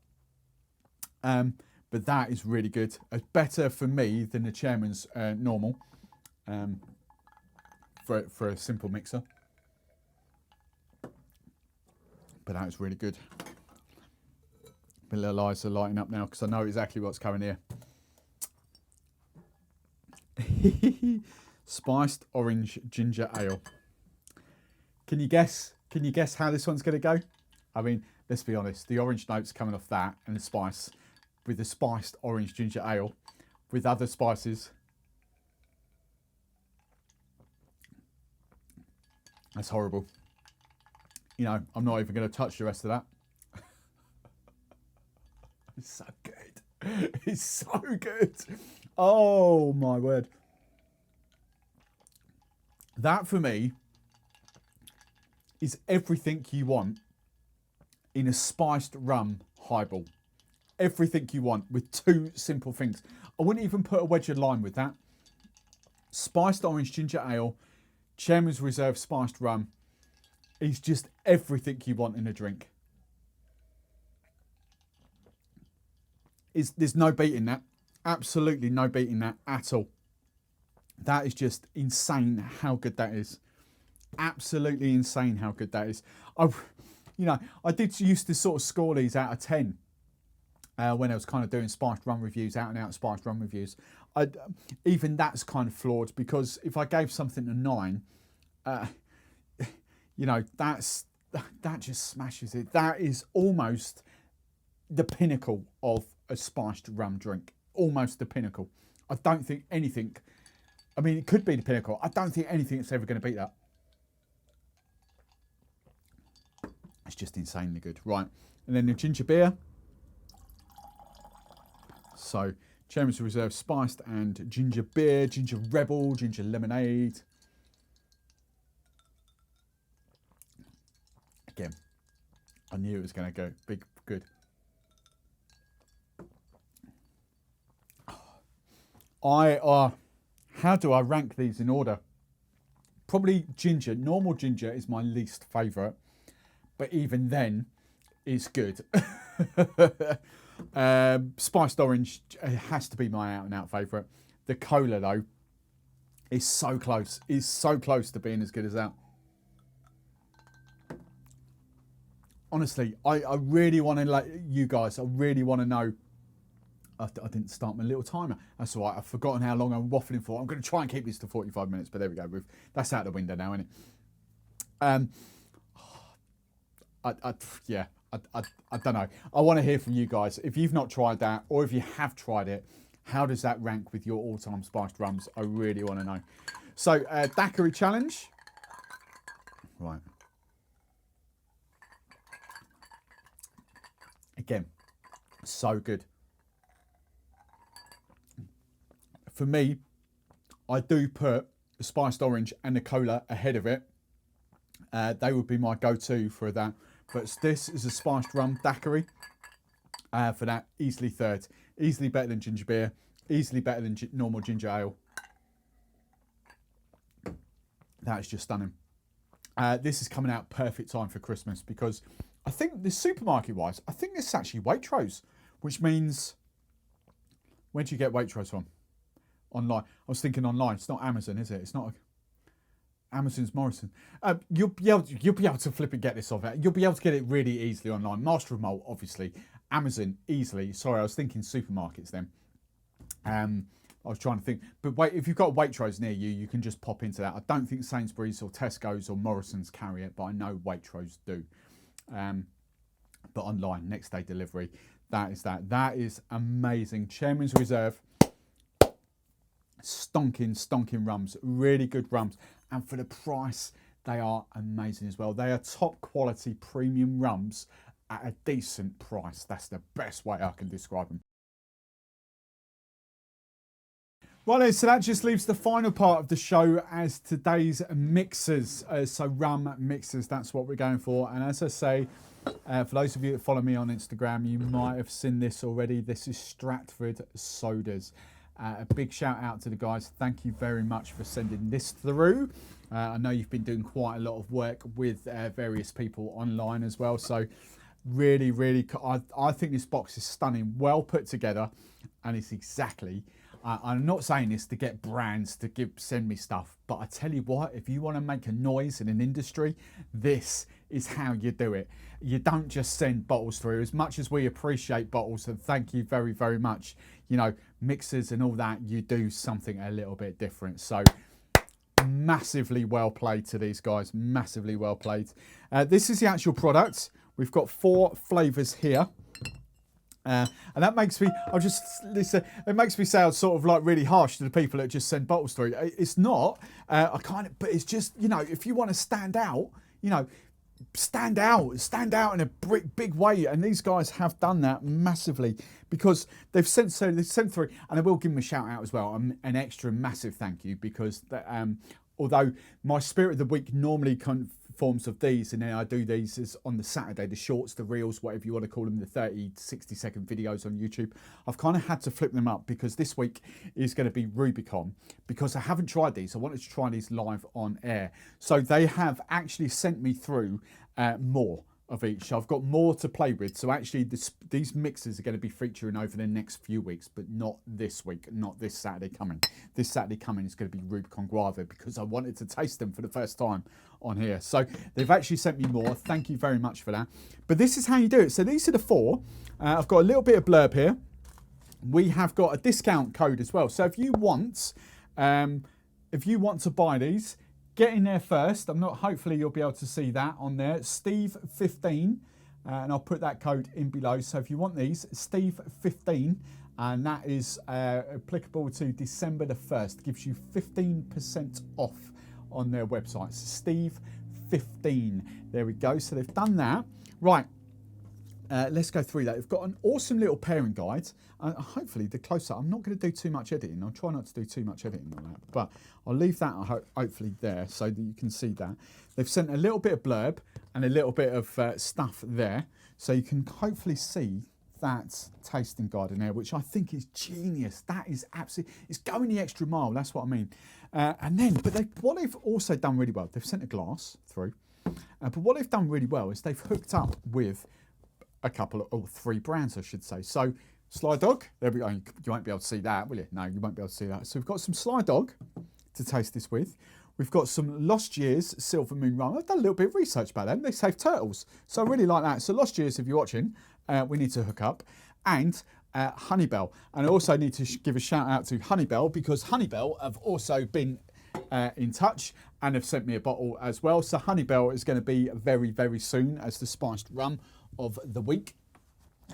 but that is really good. It's better for me than the Chairman's normal. For a simple mixer, but that is really good. My little eyes are lighting up now because I know exactly what's coming here. Spiced orange ginger ale. Can you guess how this one's going to go? I mean, let's be honest, the orange notes coming off that and the spice with the spiced orange ginger ale with other spices. That's horrible. You know, I'm not even going to touch the rest of that. It's so good. It's so good. Oh, my word. That, for me, is everything you want in a spiced rum highball. Everything you want with two simple things. I wouldn't even put a wedge of lime with that. Spiced orange ginger ale, Chairmans Reserve Spiced Rum is just everything you want in a drink. There's no beating that. Absolutely no beating that at all. That is just insane how good that is. Absolutely insane how good that is. I did used to sort of score these out of 10 when I was kind of doing spiced rum reviews, out and out spiced rum reviews. Even that's kind of flawed, because if I gave something a 9, that just smashes it. That is almost the pinnacle of a spiced rum drink. Almost the pinnacle. I don't think anything, I mean, it could be the pinnacle. I don't think anything that's ever going to beat that. It's just insanely good. Right, and then the ginger beer. So, Chairmans Reserve Spiced and ginger beer, ginger rebel, ginger lemonade. Again, I knew it was going to go big, good. How do I rank these in order? Probably ginger. Normal ginger is my least favourite, but even then, it's good. Spiced orange has to be my out and out favourite. The cola though is so close. Is so close to being as good as that. Honestly, I really want to let you guys. I really want to know. I didn't start my little timer. That's all right. I've forgotten how long I'm waffling for. I'm going to try and keep this to 45 minutes, but there we go. That's out the window now, isn't it? I don't know. I want to hear from you guys. If you've not tried that, or if you have tried it, how does that rank with your all-time spiced rums? I really want to know. So, daiquiri challenge. Right. Again, so good. For me, I do put the spiced orange and the cola ahead of it. They would be my go-to for that. But this is a spiced rum daiquiri. for that. Easily third. Easily better than ginger beer. Easily better than normal ginger ale. That is just stunning. This is coming out perfect time for Christmas because I think the supermarket wise, I think this is actually Waitrose, which means, where do you get Waitrose from? Online. I was thinking online. It's not Amazon, is it? It's not. Amazon's Morrison. You'll be able to flip and get this off it. You'll be able to get it really easily online. Master of Malt, obviously. Amazon, easily. Sorry, I was thinking supermarkets then. I was trying to think, but wait, if you've got Waitrose near you, you can just pop into that. I don't think Sainsbury's or Tesco's or Morrison's carry it, but I know Waitrose do. But online, next day delivery, that is that. That is amazing. Chairmans Reserve, stonking rums, really good rums, and for the price, they are amazing as well. They are top quality premium rums at a decent price. That's the best way I can describe them. Right then, so that just leaves the final part of the show as today's mixers. So rum mixers, that's what we're going for. And as I say, for those of you that follow me on Instagram, you might have seen this already. This is Stratford Sodas. A big shout out to the guys. Thank you very much for sending this through. I know you've been doing quite a lot of work with various people online as well. So really, I think this box is stunning, well put together. And it's exactly... I'm not saying this to get brands to send me stuff, but I tell you what, if you want to make a noise in an industry, this is how you do it. You don't just send bottles through. As much as we appreciate bottles, and thank you very, very much, you know, mixers and all that, you do something a little bit different. So massively well played to these guys, massively well played. This is the actual product. We've got 4 flavours here. And that makes me, it makes me sound sort of like really harsh to the people that just send bottles through. It's not, but it's just, you know, if you want to stand out, you know, stand out in a big way. And these guys have done that massively because they've sent through, and I will give them a shout out as well, an extra massive thank you, because although my Spirit of the Week normally forms of these, and then I do these as on the Saturday, the shorts, the reels, whatever you want to call them, the 30-60 second videos on YouTube. I've kind of had to flip them up because this week is going to be Rubicon, because I haven't tried these. I wanted to try these live on air. So they have actually sent me through more of each. I've got more to play with. So actually these mixes are going to be featuring over the next few weeks, but not this week, not this Saturday coming. This Saturday coming is going to be Rubicon Guava, because I wanted to taste them for the first time on here. So they've actually sent me more. Thank you very much for that. But this is how you do it. So these are the 4. I've got a little bit of blurb here. We have got a discount code as well. So if you want to buy these, get in there first. Hopefully you'll be able to see that on there. Steve15, and I'll put that code in below. So if you want these, Steve15, and that is applicable to December the 1st. Gives you 15% off on their website. So Steve15. There we go. So they've done that. Right. Let's go through that. We've got an awesome little pairing guide. Hopefully the close-up, I'm not going to do too much editing. I'll try not to do too much editing on that, but I'll leave that hopefully there so that you can see that. They've sent a little bit of blurb and a little bit of stuff there, so you can hopefully see that tasting guide in there, which I think is genius. That is absolutely, it's going the extra mile. That's what I mean. What they've also done really well, they've sent a glass through, but what they've done really well is they've hooked up with a couple or 3 brands, I should say. So Sly Dog, there we go. You won't be able to see that, will you? No, you won't be able to see that. So we've got some Sly Dog to taste this with. We've got some Lost Years Silver Moon Rum. I've done a little bit of research about them. They save turtles. So I really like that. So Lost Years, if you're watching, we need to hook up. And Honeybell. And I also need to give a shout out to Honeybell, because Honeybell have also been in touch and have sent me a bottle as well. So Honeybell is going to be very, very soon as the spiced rum of the week,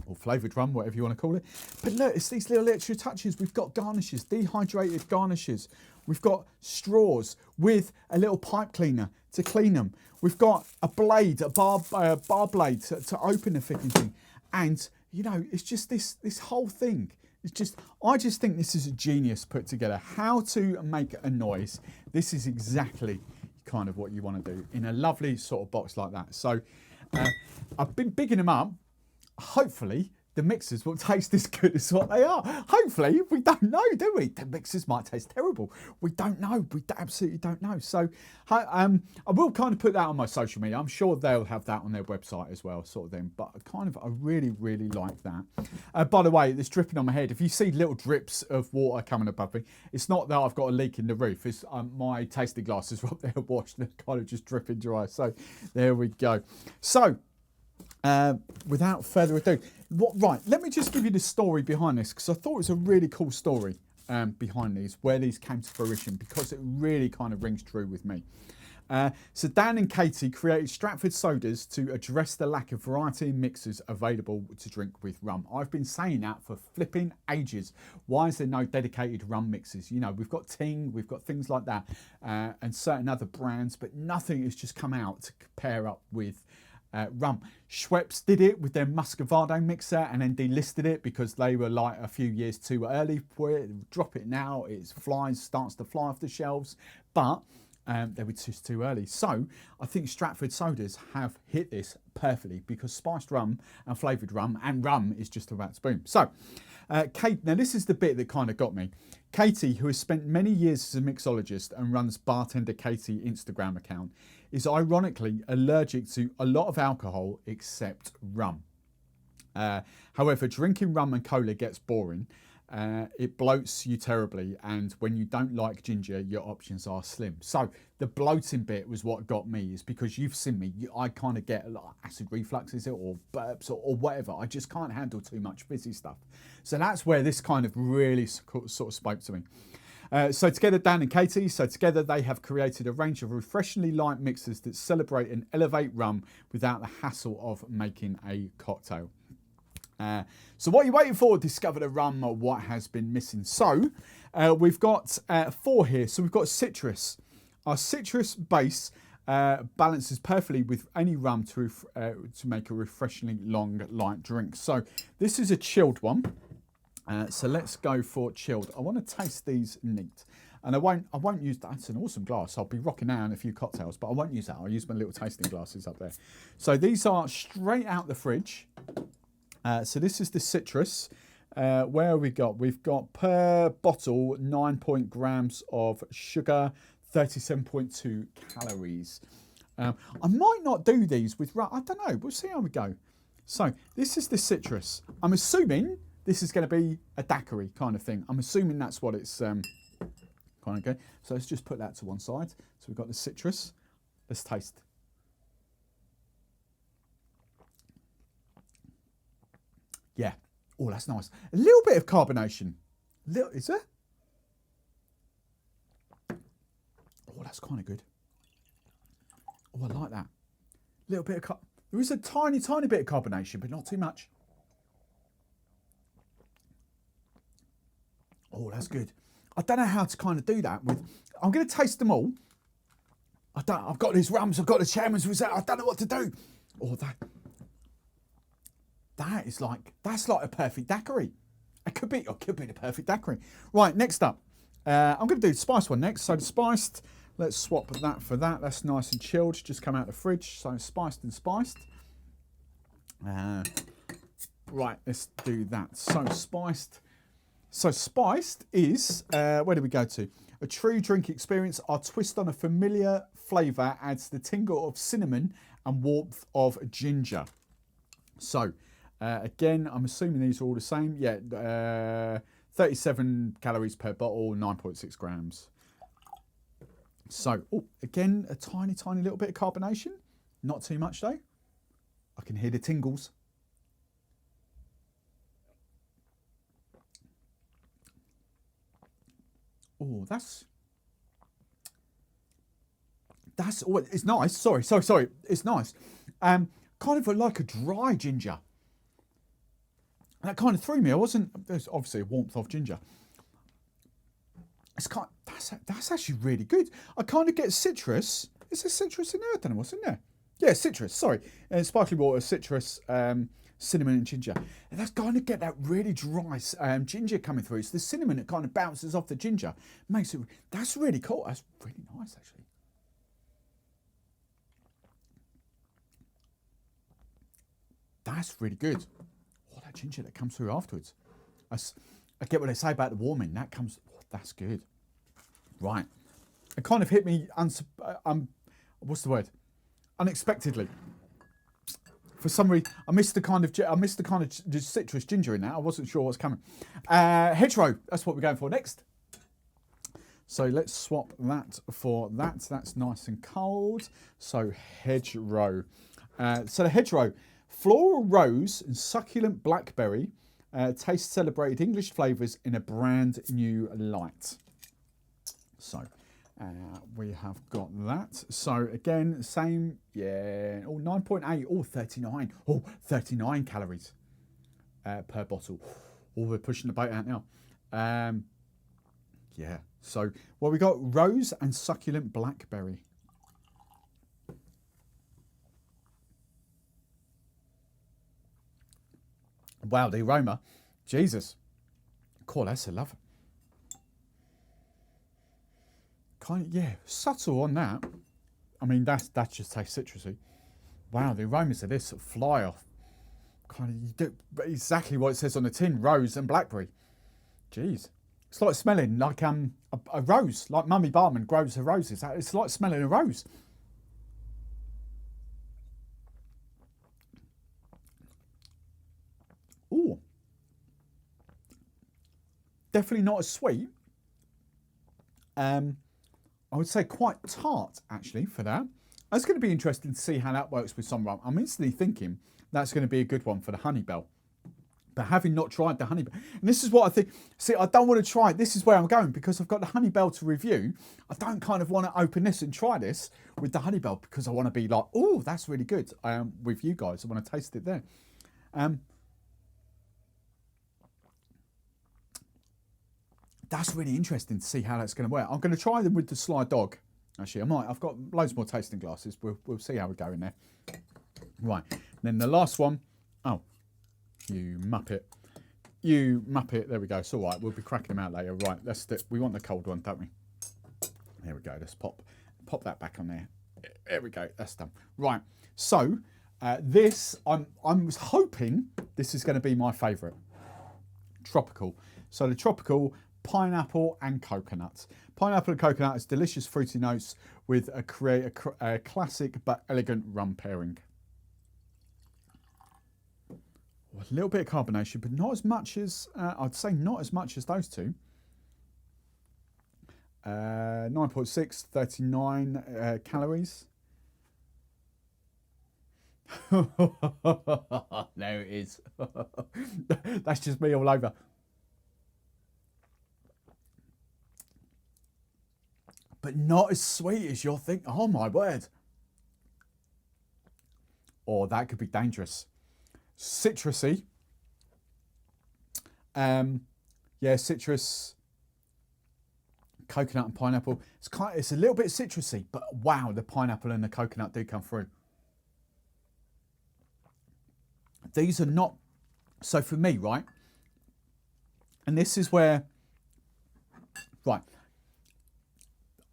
or flavoured rum, whatever you want to call it. But look, it's these little extra touches. We've got garnishes, dehydrated garnishes. We've got straws with a little pipe cleaner to clean them. We've got a blade, a bar blade to open the freaking thing. And, you know, it's just this whole thing. It's just, I just think this is a genius put together. How to make a noise. This is exactly kind of what you want to do in a lovely sort of box like that. So I've been bigging them up. Hopefully the mixers will taste as good as what they are. Hopefully, we don't know, do we? The mixers might taste terrible. We don't know. We absolutely don't know. So I will kind of put that on my social media. I'm sure they'll have that on their website as well, sort of thing. But I really, really like that. By the way, it's dripping on my head. If you see little drips of water coming above me, it's not that I've got a leak in the roof. It's my tasting glasses are up there washed. They're kind of just dripping dry. So there we go. So without further ado, right, let me just give you the story behind this, because I thought it was a really cool story behind these, where these came to fruition, because it really kind of rings true with me. So Dan and Katie created Stratford Sodas to address the lack of variety in mixers available to drink with rum. I've been saying that for flipping ages. Why is there no dedicated rum mixers? You know, we've got Ting, we've got things like that, and certain other brands, but nothing has just come out to pair up with rum. Schweppes did it with their Muscovado mixer and then delisted it because they were like a few years too early for it. Drop it now, it starts to fly off the shelves, but they were just too early. So I think Stratford Sodas have hit this perfectly, because spiced rum and flavoured rum and rum is just about to boom. So Kate, now this is the bit that kind of got me. Katie, who has spent many years as a mixologist and runs Bartender Katie Instagram account, is ironically allergic to a lot of alcohol except rum. However, drinking rum and cola gets boring. It bloats you terribly, and when you don't like ginger, your options are slim. So the bloating bit was what got me, is because you've seen me, I kind of get a lot of acid reflux, is it, or burps, or whatever. I just can't handle too much fizzy stuff. So that's where this kind of really sort of spoke to me. So together, Dan and Katie, together they have created a range of refreshingly light mixers that celebrate and elevate rum without the hassle of making a cocktail. So what are you waiting for? Discover the rum or what has been missing. So we've got 4 here. So we've got citrus. Our citrus base balances perfectly with any rum to make a refreshingly long light drink. So this is a chilled one. So let's go for chilled. I want to taste these neat. And I won't use that. It's an awesome glass. I'll be rocking out in a few cocktails, but I won't use that. I'll use my little tasting glasses up there. So these are straight out the fridge. So this is the citrus. Where have we got? We've got per bottle 9 grams of sugar, 37.2 calories. I might not do these with rum. I don't know. We'll see how we go. So this is the citrus. I'm assuming this is going to be a daiquiri kind of thing. I'm assuming that's what it's kind of go. So let's just put that to one side. So we've got the citrus. Let's taste. Yeah. Oh, that's nice. A little bit of carbonation. Is there? Oh, that's kind of good. Oh, I like that. A little bit of there is a tiny, tiny bit of carbonation, but not too much. Oh, that's good. I don't know how to kind of do that with. I'm going to taste them all. I've got these rums. I've got the Chairmans Reserve. I don't know what to do. Oh, that's like a perfect daiquiri. It could be the perfect daiquiri. Right, next up, I'm going to do the spiced one next. So the spiced, let's swap that for that. That's nice and chilled. Just come out of the fridge. So spiced and spiced. Right, let's do that. So spiced. So spiced is, where do we go to? A true drink experience. Our twist on a familiar flavour adds the tingle of cinnamon and warmth of ginger. So, again, I'm assuming these are all the same. Yeah, 37 calories per bottle, 9.6 grams. So, again, a tiny, tiny little bit of carbonation. Not too much though. I can hear the tingles. Oh, that's it's nice. Sorry. It's nice. Kind of like a dry ginger. That kind of threw me. There's obviously a warmth of ginger. It's that's actually really good. I kind of get citrus. Is there citrus in there? I don't know what's in there. Yeah, citrus. Sorry, sparkling water, citrus, cinnamon and ginger. And that's kind of get that really dry ginger coming through. It's the cinnamon that kind of bounces off the ginger. Makes it. That's really cool. That's really nice, actually. That's really good. Oh, that ginger that comes through afterwards. I get what they say about the warming. That comes, oh, that's good. Right. It kind of hit me, what's the word? Unexpectedly. For some reason, I missed the kind of citrus ginger in that. I wasn't sure what's coming. Hedgerow, that's what we're going for next. So let's swap that for that. That's nice and cold. So hedgerow. So the hedgerow, floral rose and succulent blackberry, taste celebrated English flavours in a brand new light. So we have got that. So again, same, yeah, oh, 9.8, oh, 39, oh, 39 calories per bottle. Oh, we're pushing the boat out now. Yeah, so, well, we got rose and succulent blackberry. Wow, the aroma, Jesus. Cool, that's a love. Kind of, yeah, subtle on that. I mean, that just tastes citrusy. Wow, the aromas of this fly off. Kind of, you do exactly what it says on the tin, rose and blackberry. Jeez. It's like smelling like a rose, like Mummy Barman grows her roses. It's like smelling a rose. Ooh. Definitely not as sweet. I would say quite tart, actually, for that. It's going to be interesting to see how that works with some rum. I'm instantly thinking that's going to be a good one for the Honeybell. But having not tried the Honeybell, and this is what I think, see, I don't want to try it. This is where I'm going, because I've got the Honeybell to review. I don't kind of want to open this and try this with the Honeybell, because I want to be like, oh, that's really good with you guys. I want to taste it there. That's really interesting to see how that's going to work. I'm going to try them with the Sly Dog. Actually, I might. I've got loads more tasting glasses. We'll see how we go in there. Right. And then the last one. Oh, you muppet. You muppet. There we go. It's all right. We'll be cracking them out later. Right. We want the cold one, don't we? There we go. Let's pop that back on there. There we go. That's done. Right. So this, I was hoping this is going to be my favourite. Tropical. So the tropical, pineapple and coconut. Pineapple and coconut is delicious fruity notes with a classic but elegant rum pairing. A little bit of carbonation, but not as much as, I'd say not as much as those two. 9.6, 39 calories. There it is. That's just me all over. But not as sweet as you'll think. Oh my word. Or that could be dangerous. Citrusy. Yeah, citrus, coconut and pineapple. It's a little bit citrusy, but wow, the pineapple and the coconut do come through. These are not, so for me, right? And this is where, right,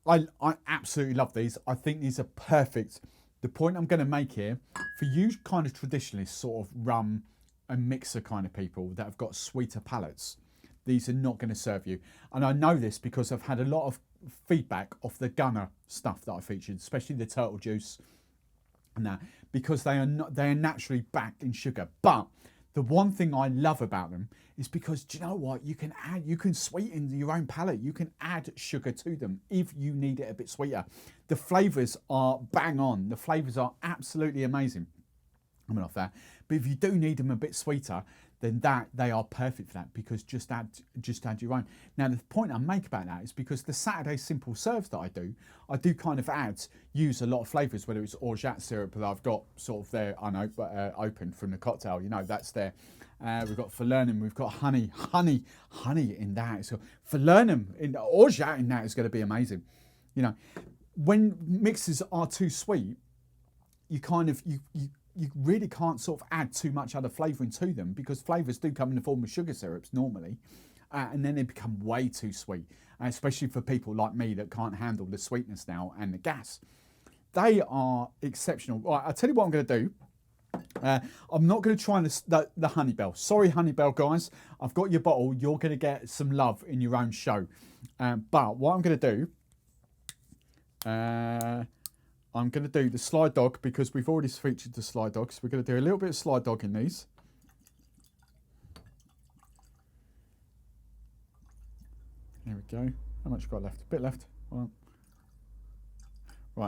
I absolutely love these. I think these are perfect. The point I'm going to make here, for you kind of traditionalists, sort of rum and mixer kind of people that have got sweeter palates, these are not going to serve you. And I know this because I've had a lot of feedback off the Gunner stuff that I featured, especially the turtle juice and that, because they are naturally backed in sugar. But the one thing I love about them is because, do you know what? You can sweeten your own palate. You can add sugar to them if you need it a bit sweeter. The flavours are bang on. The flavours are absolutely amazing. I'm off that. But if you do need them a bit sweeter, then they are perfect for that, because just add your own. Now, the point I make about that is because the Saturday simple serves that I do kind of use a lot of flavours, whether it's Orgeat syrup that I've got sort of there, I know, open from the cocktail, you know, that's there. We've got Falernum, we've got honey in that. So Falernum in Orgeat in that is going to be amazing. You know, when mixes are too sweet, you kind of you really can't sort of add too much other flavouring to them, because flavours do come in the form of sugar syrups normally, and then they become way too sweet, especially for people like me that can't handle the sweetness now and the gas. They are exceptional. Right, I'll tell you what I'm going to do. I'm not going to try the Honeybell. Sorry, Honeybell guys. I've got your bottle. You're going to get some love in your own show. But what I'm going to do, I'm going to do the Sly Dog because we've already featured the Sly Dog. So we're going to do a little bit of Sly Dog in these. There we go. How much got left? A bit left. Right.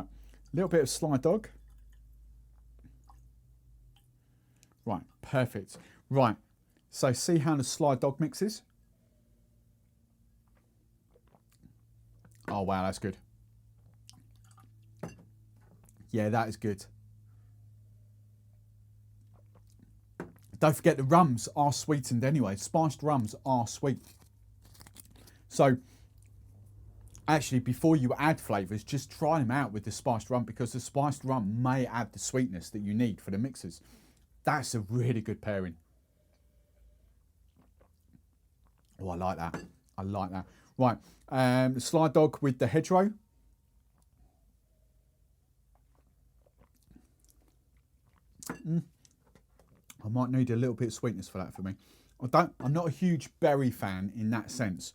A little bit of Sly Dog. Right. Perfect. Right. So see how the Sly Dog mixes? Oh, wow. That's good. Yeah, that is good. Don't forget the rums are sweetened anyway. Spiced rums are sweet. So, actually, before you add flavours, just try them out with the spiced rum because the spiced rum may add the sweetness that you need for the mixers. That's a really good pairing. Oh, I like that. I like that. Right, the Sly Dog with the hedgerow. I might need a little bit of sweetness for that for me. I'm not a huge berry fan in that sense.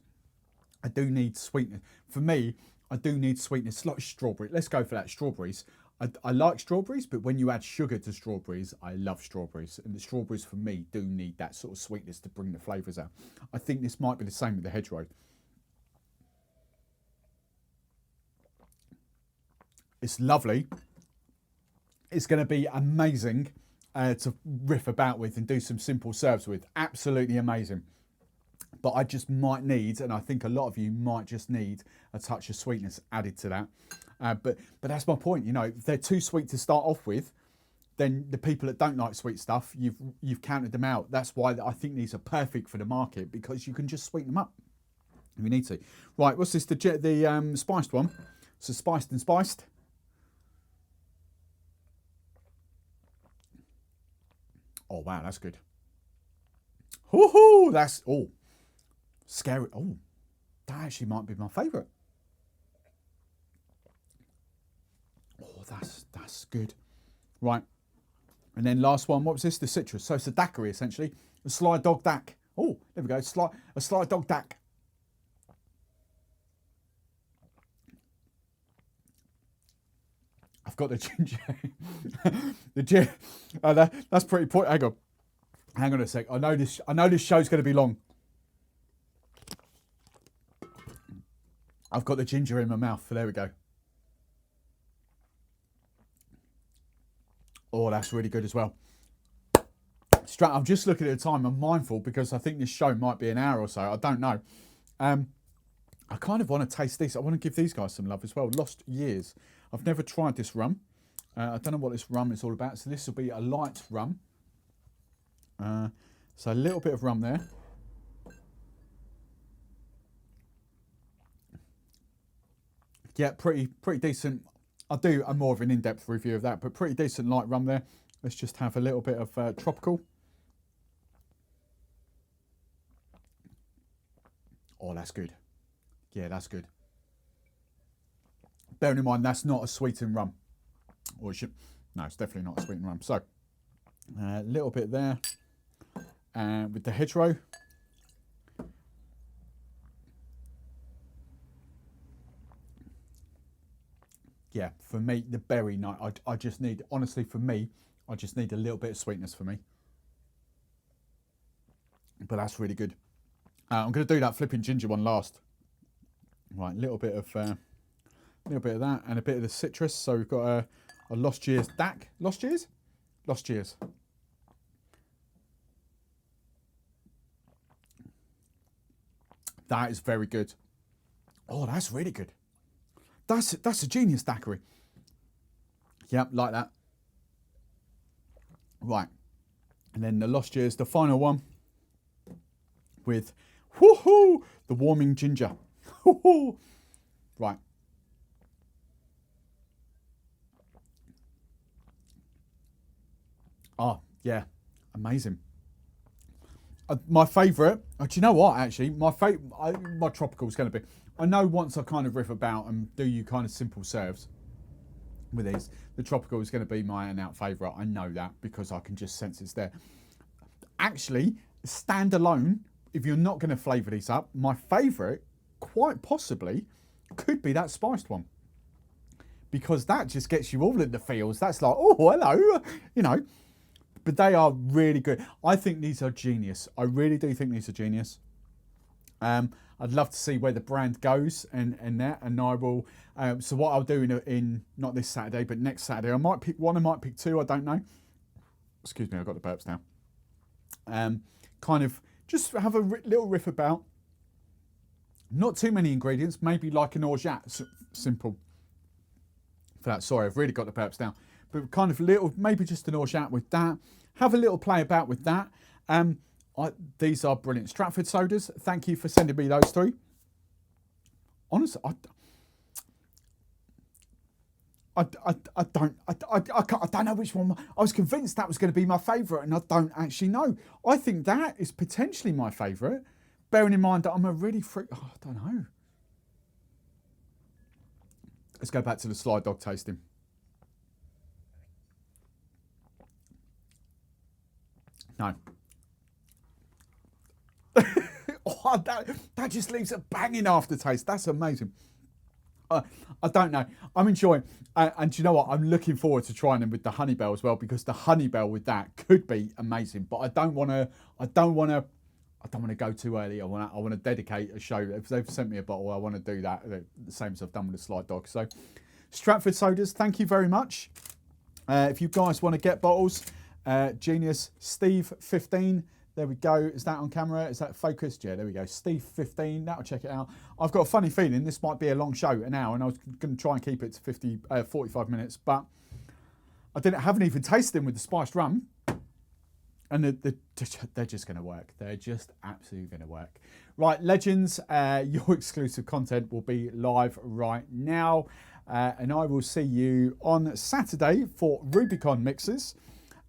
I do need sweetness. For me, I do need sweetness, like strawberry. Let's go for that, strawberries. I like strawberries, but when you add sugar to strawberries, I love strawberries. And the strawberries, for me, do need that sort of sweetness to bring the flavours out. I think this might be the same with the hedgerow. It's lovely. It's going to be amazing to riff about with and do some simple serves with. Absolutely amazing. But I just might need, and I think a lot of you might just need, a touch of sweetness added to that. But that's my point. You know, if they're too sweet to start off with, then the people that don't like sweet stuff, you've counted them out. That's why I think these are perfect for the market, because you can just sweeten them up if you need to. Right, what's this? The spiced one. So spiced and spiced. Oh wow, that's good. Woohoo! That's scary. Oh, that actually might be my favourite. Oh, that's good. Right. And then last one, what was this? The citrus. So it's a daiquiri, essentially. A Sly Dog Dac. Oh, there we go. A Sly Dog Dac. I've got the ginger. The ginger. That's pretty point. Hang on a sec. I know this show's going to be long. I've got the ginger in my mouth. So there we go. Oh, that's really good as well. I'm just looking at the time. I'm mindful because I think this show might be an hour or so. I don't know. I kind of want to taste these. I want to give these guys some love as well. Lost Years. I've never tried this rum. I don't know what this rum is all about. So this will be a light rum. So a little bit of rum there. Yeah, pretty decent. I'll do a more of an in-depth review of that, but pretty decent light rum there. Let's just have a little bit of tropical. Oh, that's good. Yeah, that's good. Bearing in mind, that's not a sweetened rum. Or it should, no, it's definitely not a sweetened rum. So, a little bit there. With the hedgerow. Yeah, for me, the berry note, I just need, honestly, for me, I just need a little bit of sweetness for me. But that's really good. I'm going to do that flipping ginger one last. Right, a little bit of that and a bit of the citrus. So we've got a Lost Years Dac. Lost Years? Lost Years. That is very good. Oh, that's really good. That's a genius daiquiri. Yep, like that. Right. And then the Lost Years, the final one with woohoo, the warming ginger. Woohoo. Right. Oh, yeah. Amazing. My favourite, do you know what, actually? My tropical is going to be, I know once I kind of riff about and do you kind of simple serves, with these. The tropical is going to be my out favourite. I know that because I can just sense it's there. Actually, standalone, if you're not going to flavour these up, my favourite, quite possibly, could be that spiced one. Because that just gets you all in the feels. That's like, oh, hello, you know. But they are really good. I think these are genius. I really do think these are genius. I'd love to see where the brand goes and that. And I will, so what I'll do in not this Saturday, but next Saturday, I might pick one, I might pick two, I don't know. Excuse me, I've got the burps now. Kind of just have a little riff about, not too many ingredients, maybe like an Orgeat, simple for that. Sorry, I've really got the burps now. But kind of little, maybe just an Orgeat with that. Have a little play about with that. These are brilliant. Stratford sodas, thank you for sending me those three. Honestly, I don't know which one. I was convinced that was going to be my favourite, and I don't actually know. I think that is potentially my favourite, bearing in mind that I'm a really freak. Oh, I don't know. Let's go back to the slide dog tasting. No. Oh, that just leaves a banging aftertaste. That's amazing. I don't know. I'm enjoying, and do you know what? I'm looking forward to trying them with the Honeybell as well, because the Honeybell with that could be amazing. But I don't want to go too early. I want to dedicate a show. If they've sent me a bottle, I want to do that the same as I've done with the slide dog. So, Stratford sodas, thank you very much. If you guys want to get bottles, genius Steve 15. There we go. Is that on camera? Is that focused? Yeah, there we go. Steve 15. That'll check it out. I've got a funny feeling this might be a long show, an hour, and I was going to try and keep it to 45 minutes, but I haven't even tasted them with the spiced rum, and they're just going to work. They're just absolutely going to work. Right, legends, your exclusive content will be live right now, and I will see you on Saturday for Rubicon mixes.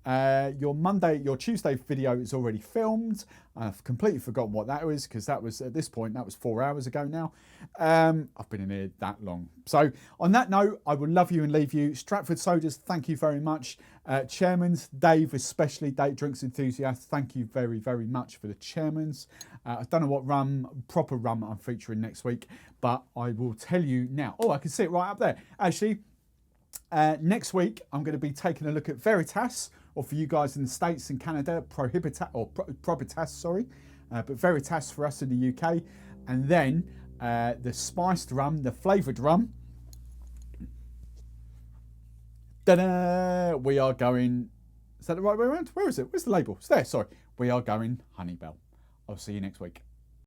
Your Tuesday video is already filmed. I've completely forgotten what that was, because that was, at this point, that was 4 hours ago now. I've been in here that long. So on that note, I will love you and leave you. Stratford sodas, thank you very much. Chairmans, Dave especially, Date Drinks Enthusiast, thank you very, very much for the Chairmans. I don't know what proper rum I'm featuring next week, but I will tell you now. Oh, I can see it right up there. Actually, next week, I'm going to be taking a look at Veritas, or for you guys in the States and Canada, Probitas, sorry. But Veritas for us in the UK. And then the spiced rum, the flavoured rum. Ta-da! We are going, is that the right way around? Where is it? Where's the label? It's there, sorry. We are going Honeybell. I'll see you next week.